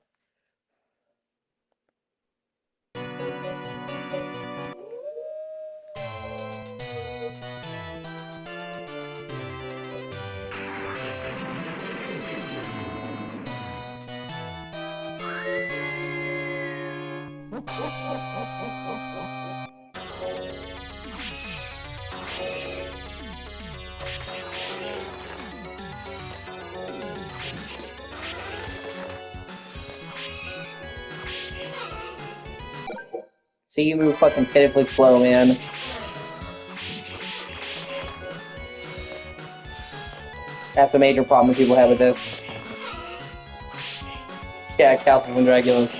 See, you move fucking pitifully slow, man. That's a major problem people have with this. Yeah, Calcium and Dragulas.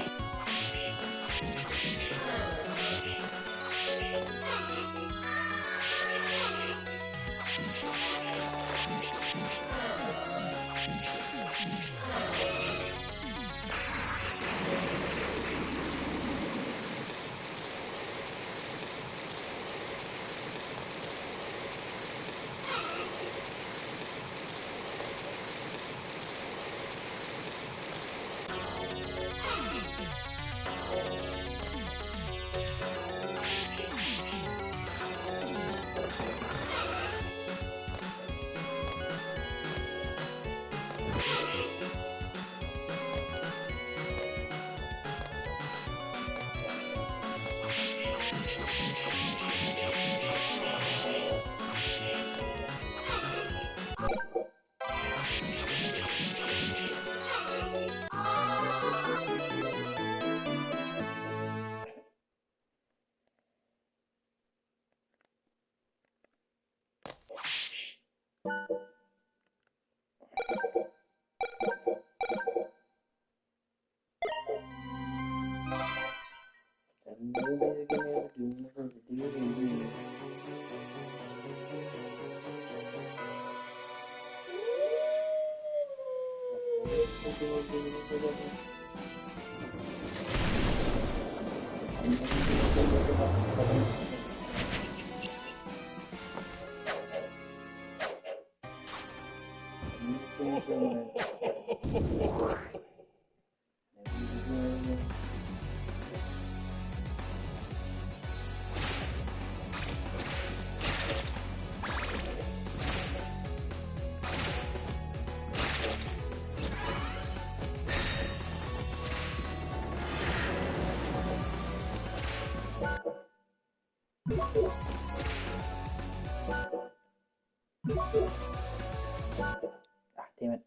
Ah, damn it.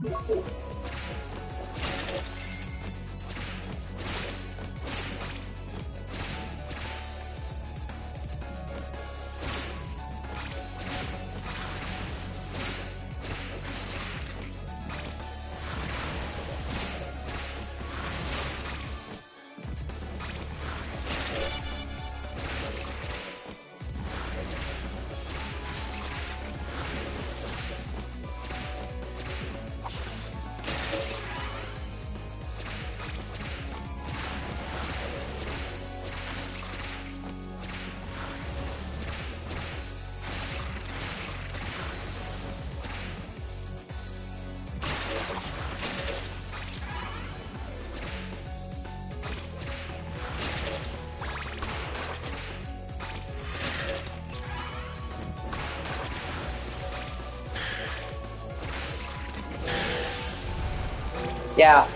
Yeah.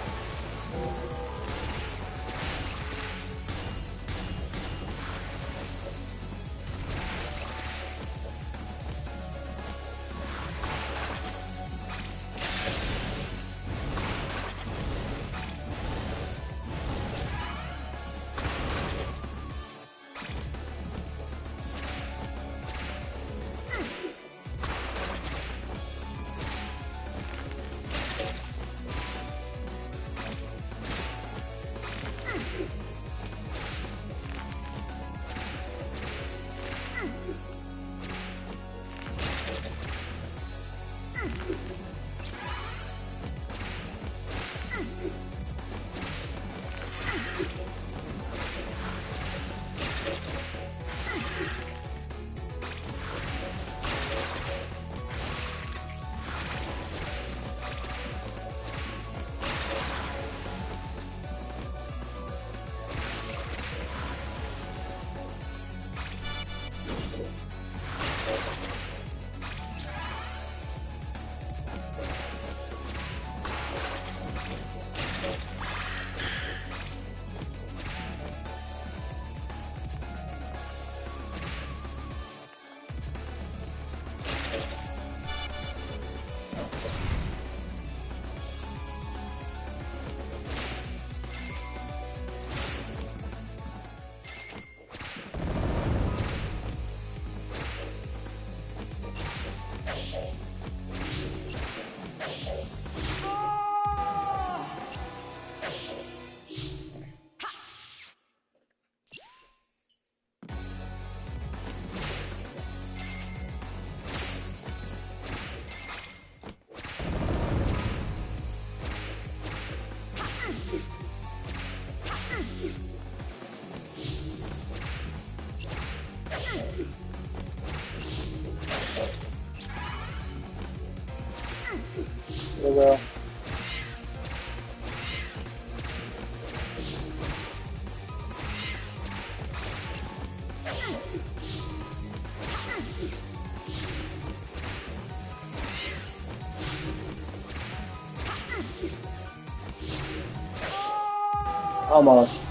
Almost.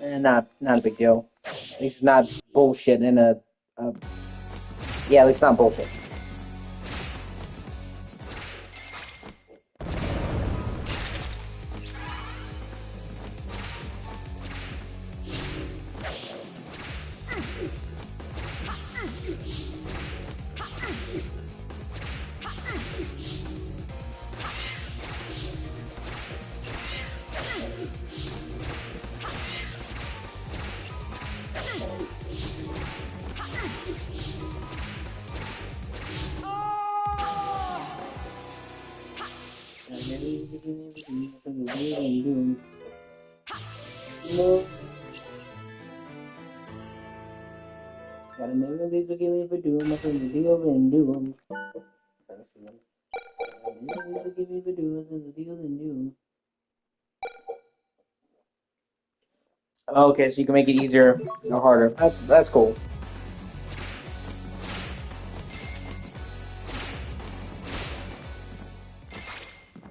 And not a big deal. At least it's not bullshit in a yeah, at least not bullshit. Gotta never be forgiven for doing nothing to deal and do them. Never be forgiven for doing nothing to deal and do them. Okay, so you can make it easier or harder. That's cool.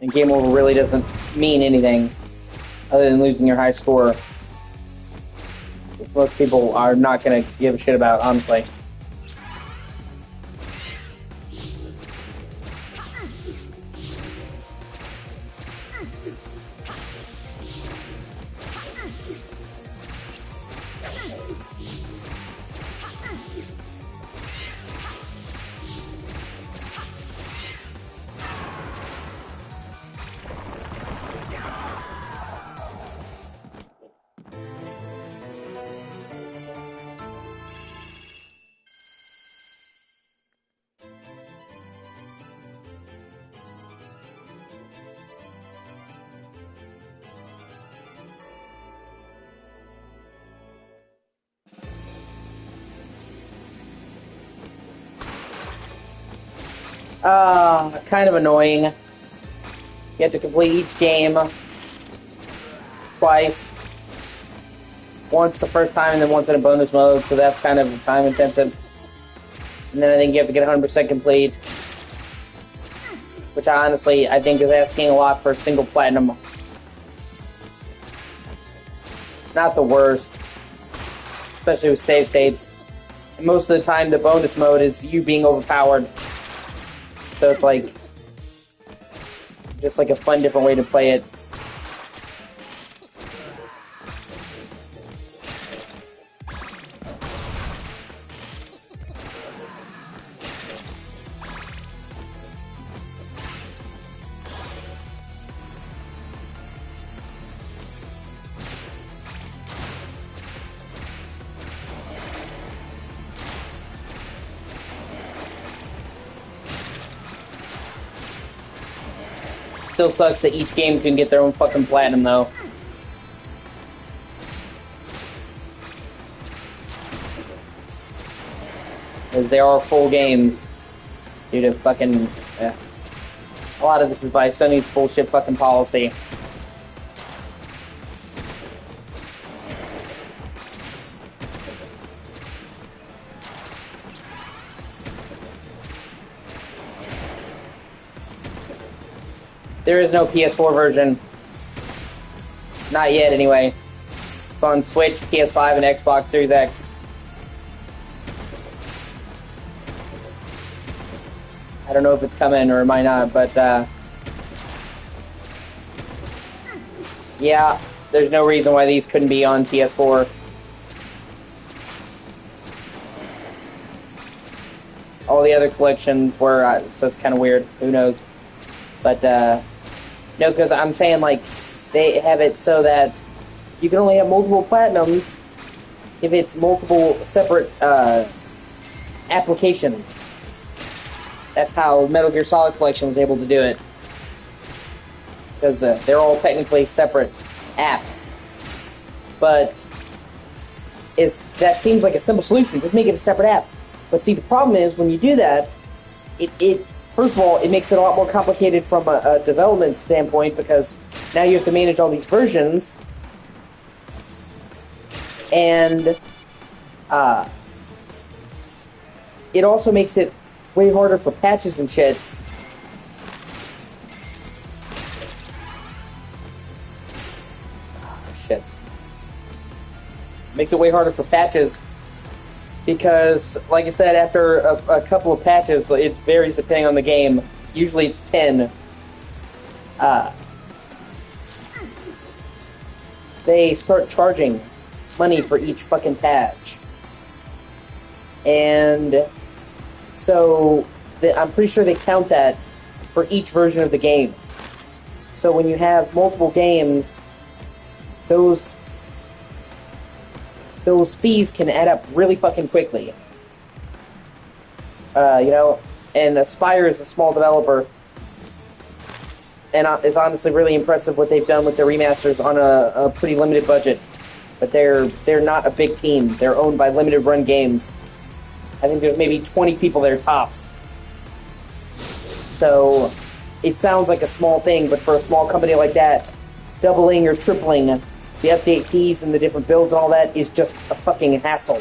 And game over really doesn't mean anything other than losing your high score, which most people are not going to give a shit about, honestly. Kind of annoying. You have to complete each game twice. Once the first time and then once in a bonus mode, so that's kind of time intensive. And then I think you have to get 100% complete, which I think is asking a lot for a single platinum. Not the worst, especially with save states. And most of the time the bonus mode is you being overpowered. So it's like, just like a fun different way to play it. Still sucks that each game can get their own fucking platinum, though. As they are full games. Due to fucking... a lot of this is by Sony's bullshit fucking policy. There is no PS4 version. Not yet, anyway. It's on Switch, PS5, and Xbox Series X. I don't know if it's coming or it might not, but, yeah, there's no reason why these couldn't be on PS4. All the other collections were, so it's kind of weird. Who knows? But, no, because I'm saying, like, they have it so that you can only have multiple platinums if it's multiple separate applications. That's how Metal Gear Solid Collection was able to do it. Because they're all technically separate apps. But that seems like a simple solution. Just make it a separate app. But see, the problem is, when you do that, it first of all, it makes it a lot more complicated from a development standpoint, because now you have to manage all these versions, and it also makes it way harder for patches and shit. shit. Makes it way harder for patches. Because, like I said, after a couple of patches, it varies depending on the game. Usually it's 10. They start charging money for each fucking patch. And so I'm pretty sure they count that for each version of the game. So when you have multiple games, those fees can add up really fucking quickly. And Aspyr is a small developer, and it's honestly really impressive what they've done with their remasters on a pretty limited budget. But they're not a big team. They're owned by Limited Run Games. I think there's maybe 20 people there tops. So it sounds like a small thing, but for a small company like that, doubling or tripling the update fees and the different builds and all that is just a fucking hassle.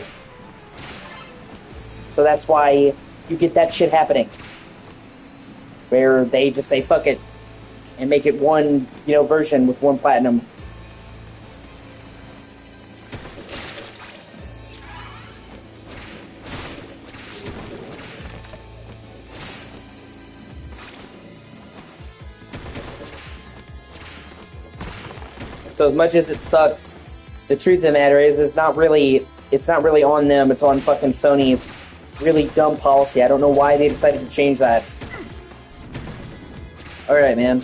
So that's why you get that shit happening. Where they just say, fuck it, and make it one, version with one platinum. So as much as it sucks, the truth of the matter is it's not really on them, it's on fucking Sony's really dumb policy. I don't know why they decided to change that. Alright, man.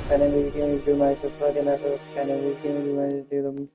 Kind of routinely do my fucking efforts. Kind of routinely do them.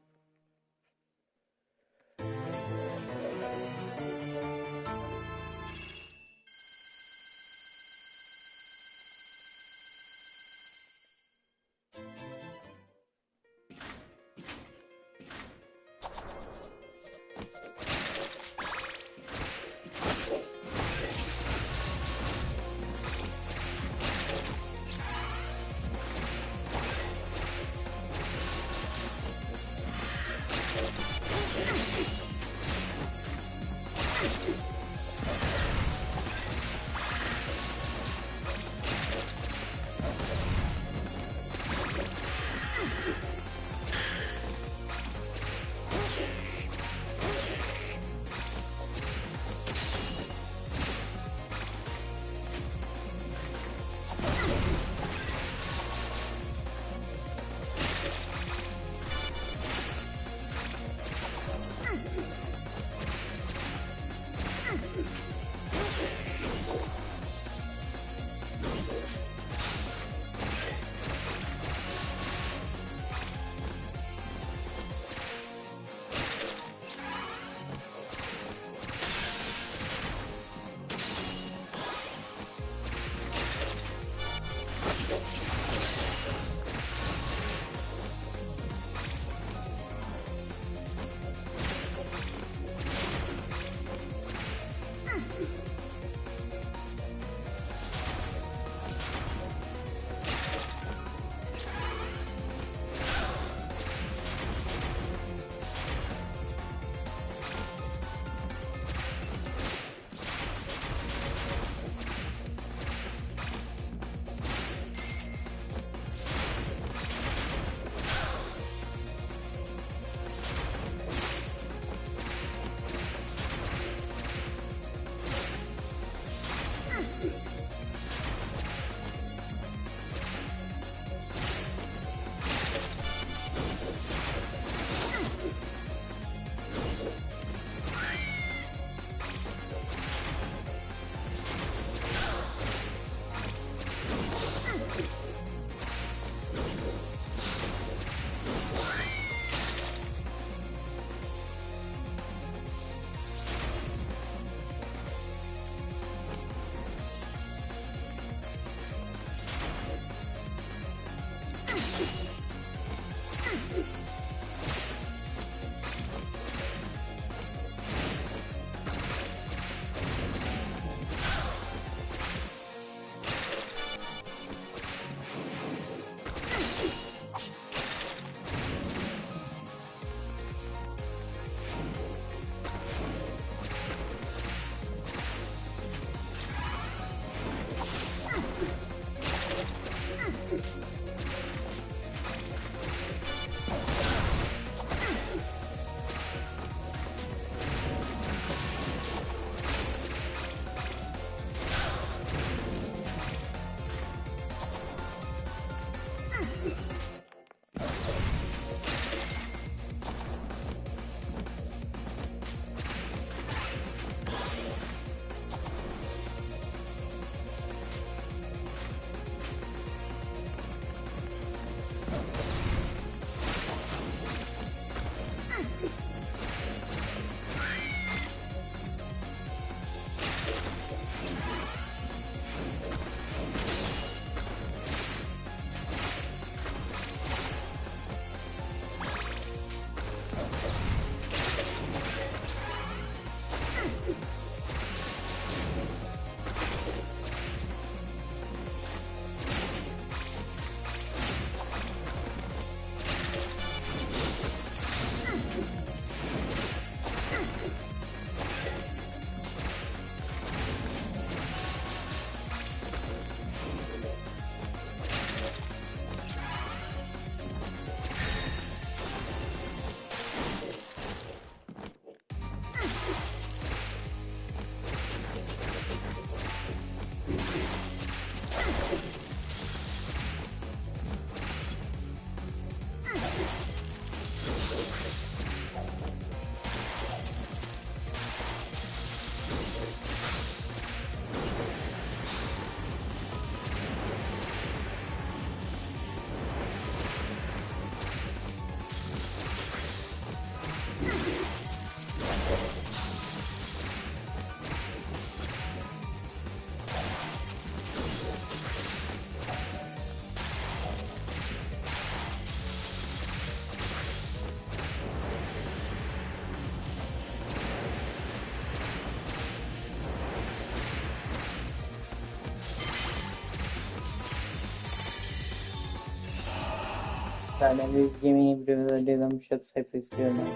Give me do them shit safely steer my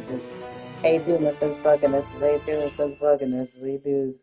just hey do myself fucking this they do myself fucking this we do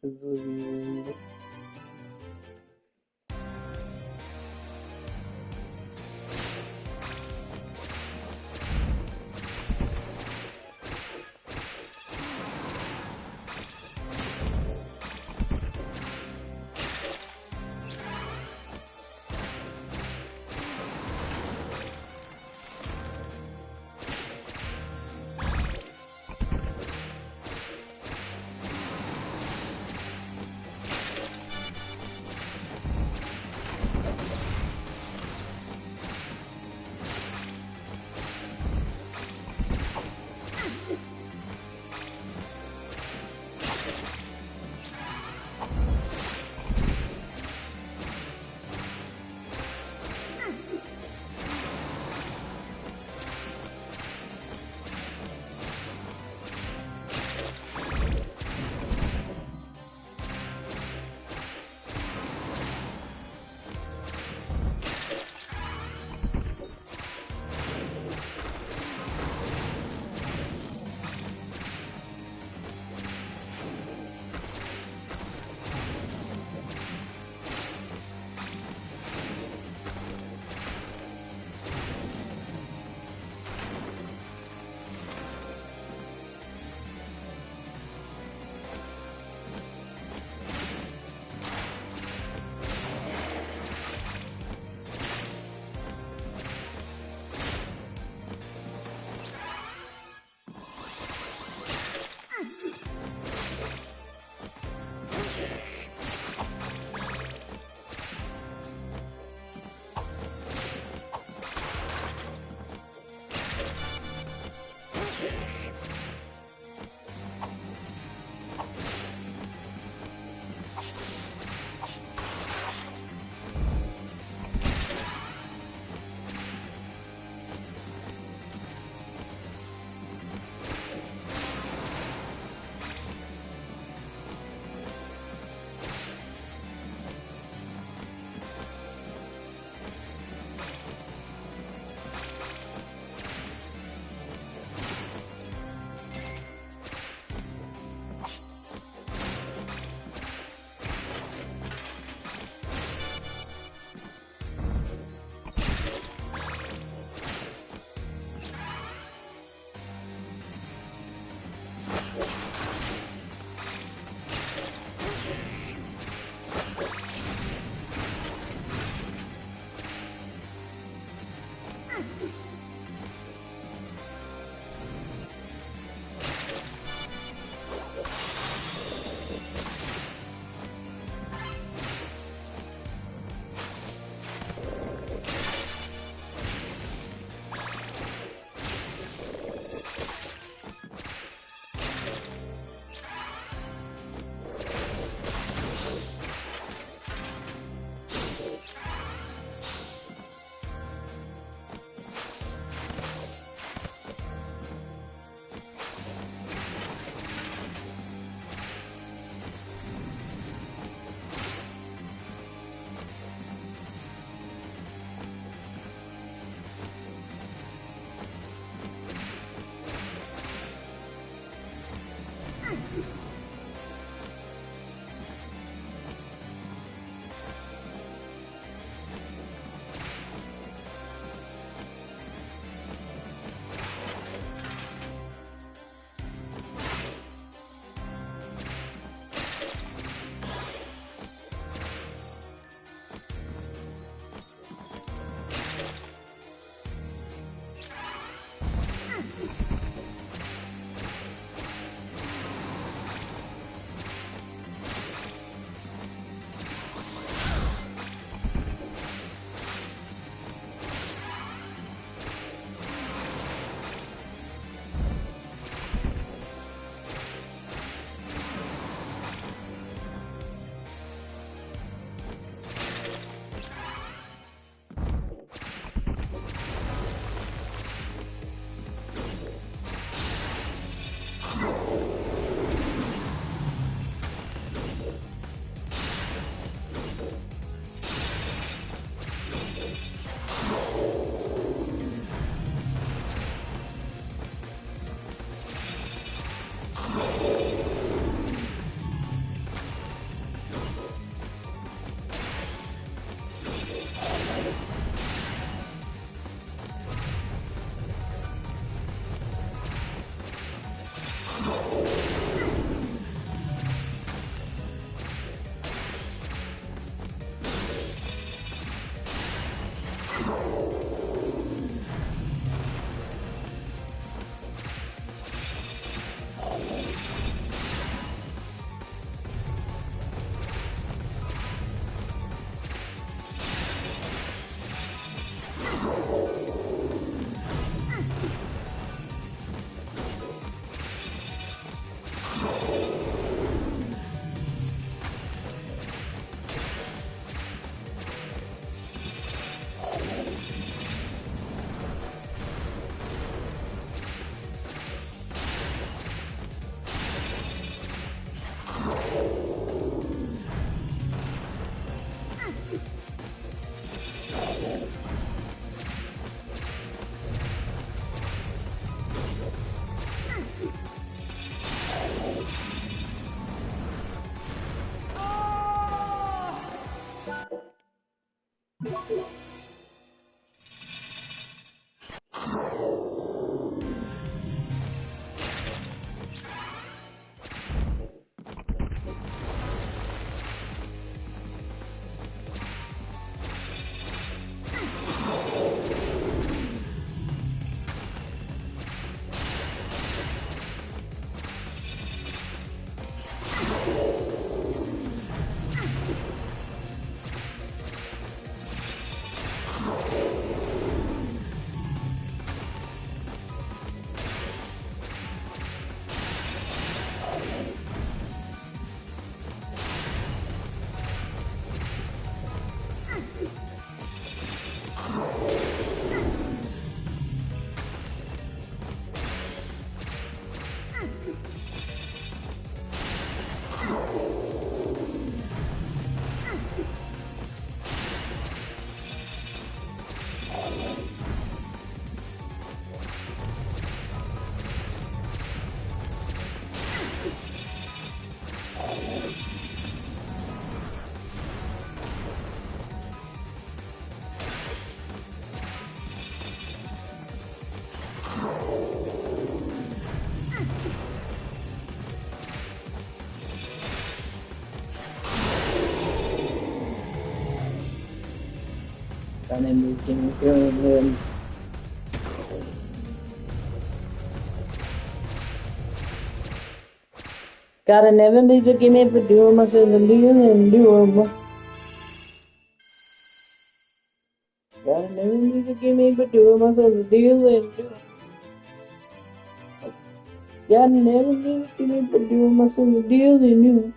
And then we can go him. Gotta never be forgive me for doing myself a deal and do. Gotta never be forgive me for doing myself a deal and do. Gotta never be forgive me for doing myself a deal and do.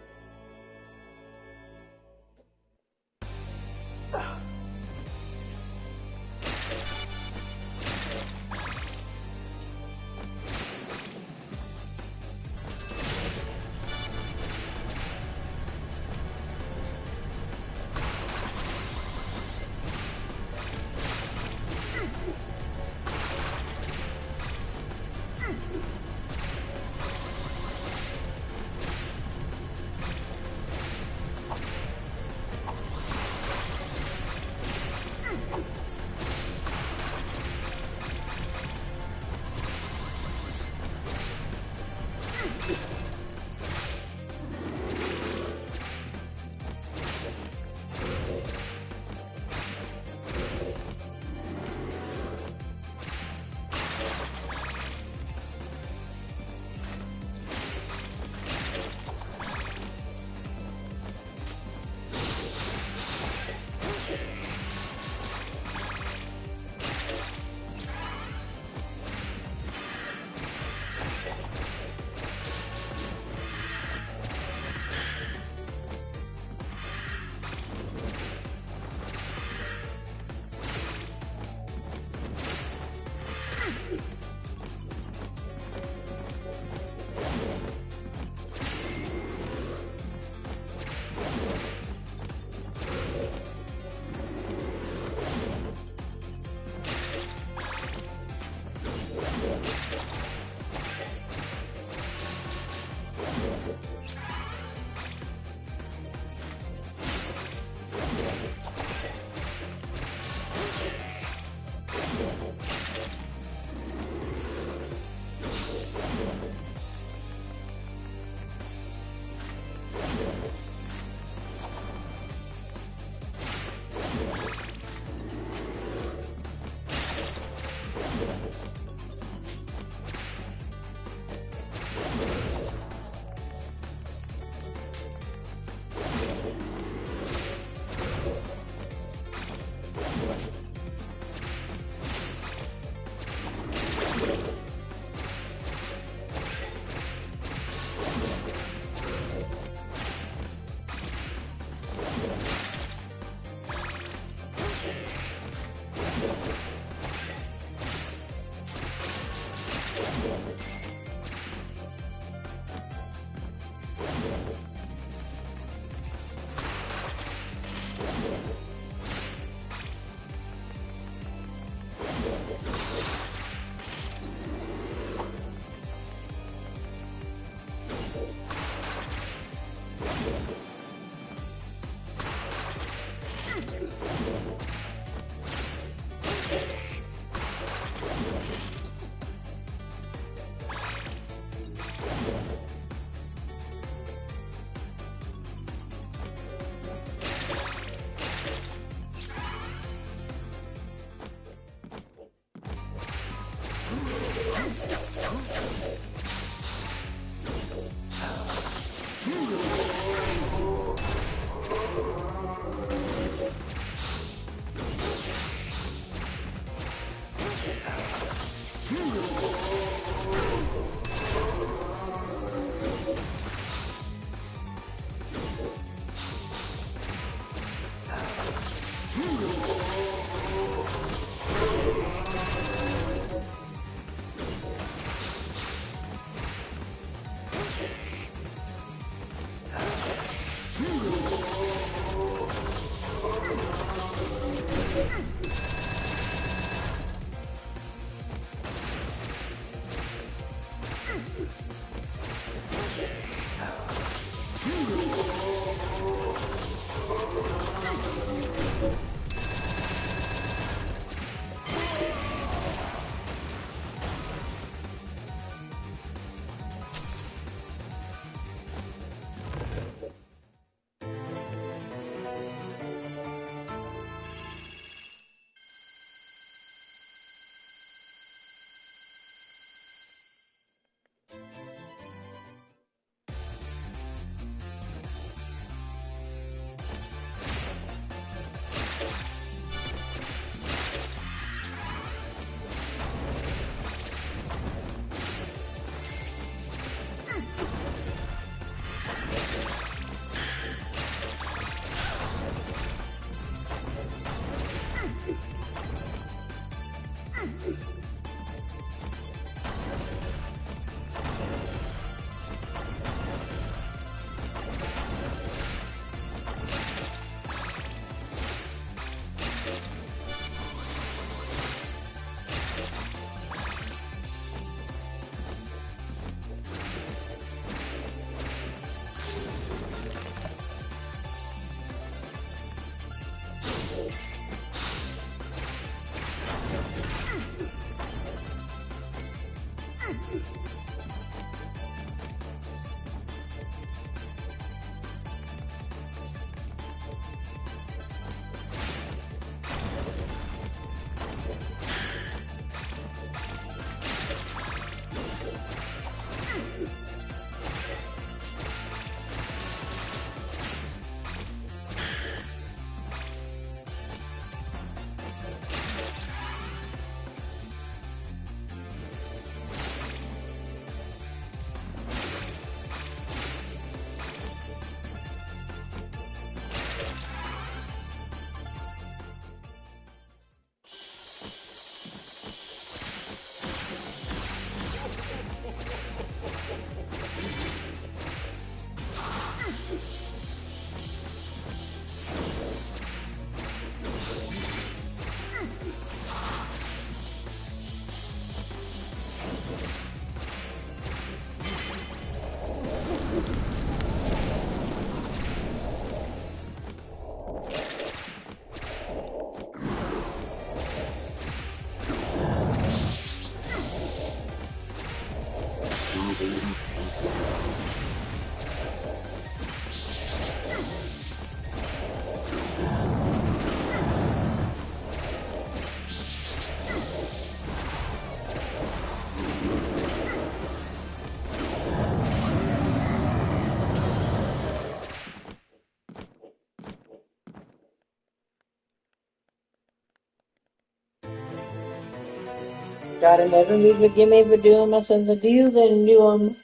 Gotta never be forgive me for doing my sons a deal, then do 'em.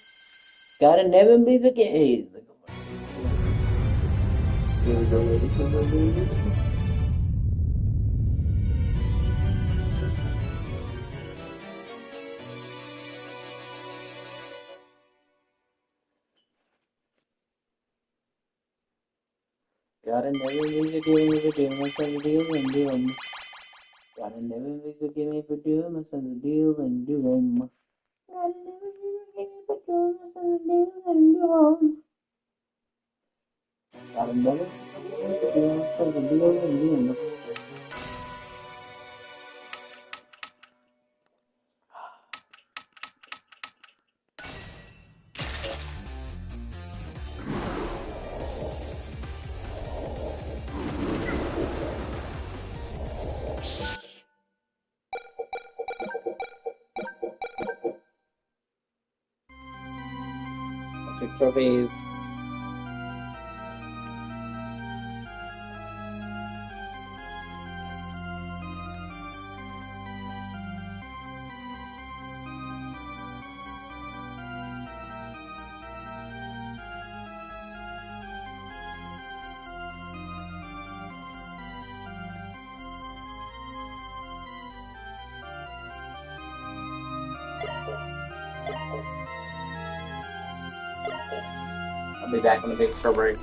Gotta never be forgive. Hey, here we go, ladies and gentlemen. Gotta never be forgive me for doing my sons a deal, then do 'em. Gotta never be forgive me for doing my sons a deal, then do 'em. Gotta never be forgive me for doing my sons a deal, then do 'em. Gotta never be forgive me for doing my sons a deal, then do 'em. Epic trophies. I'll be back on the big show break.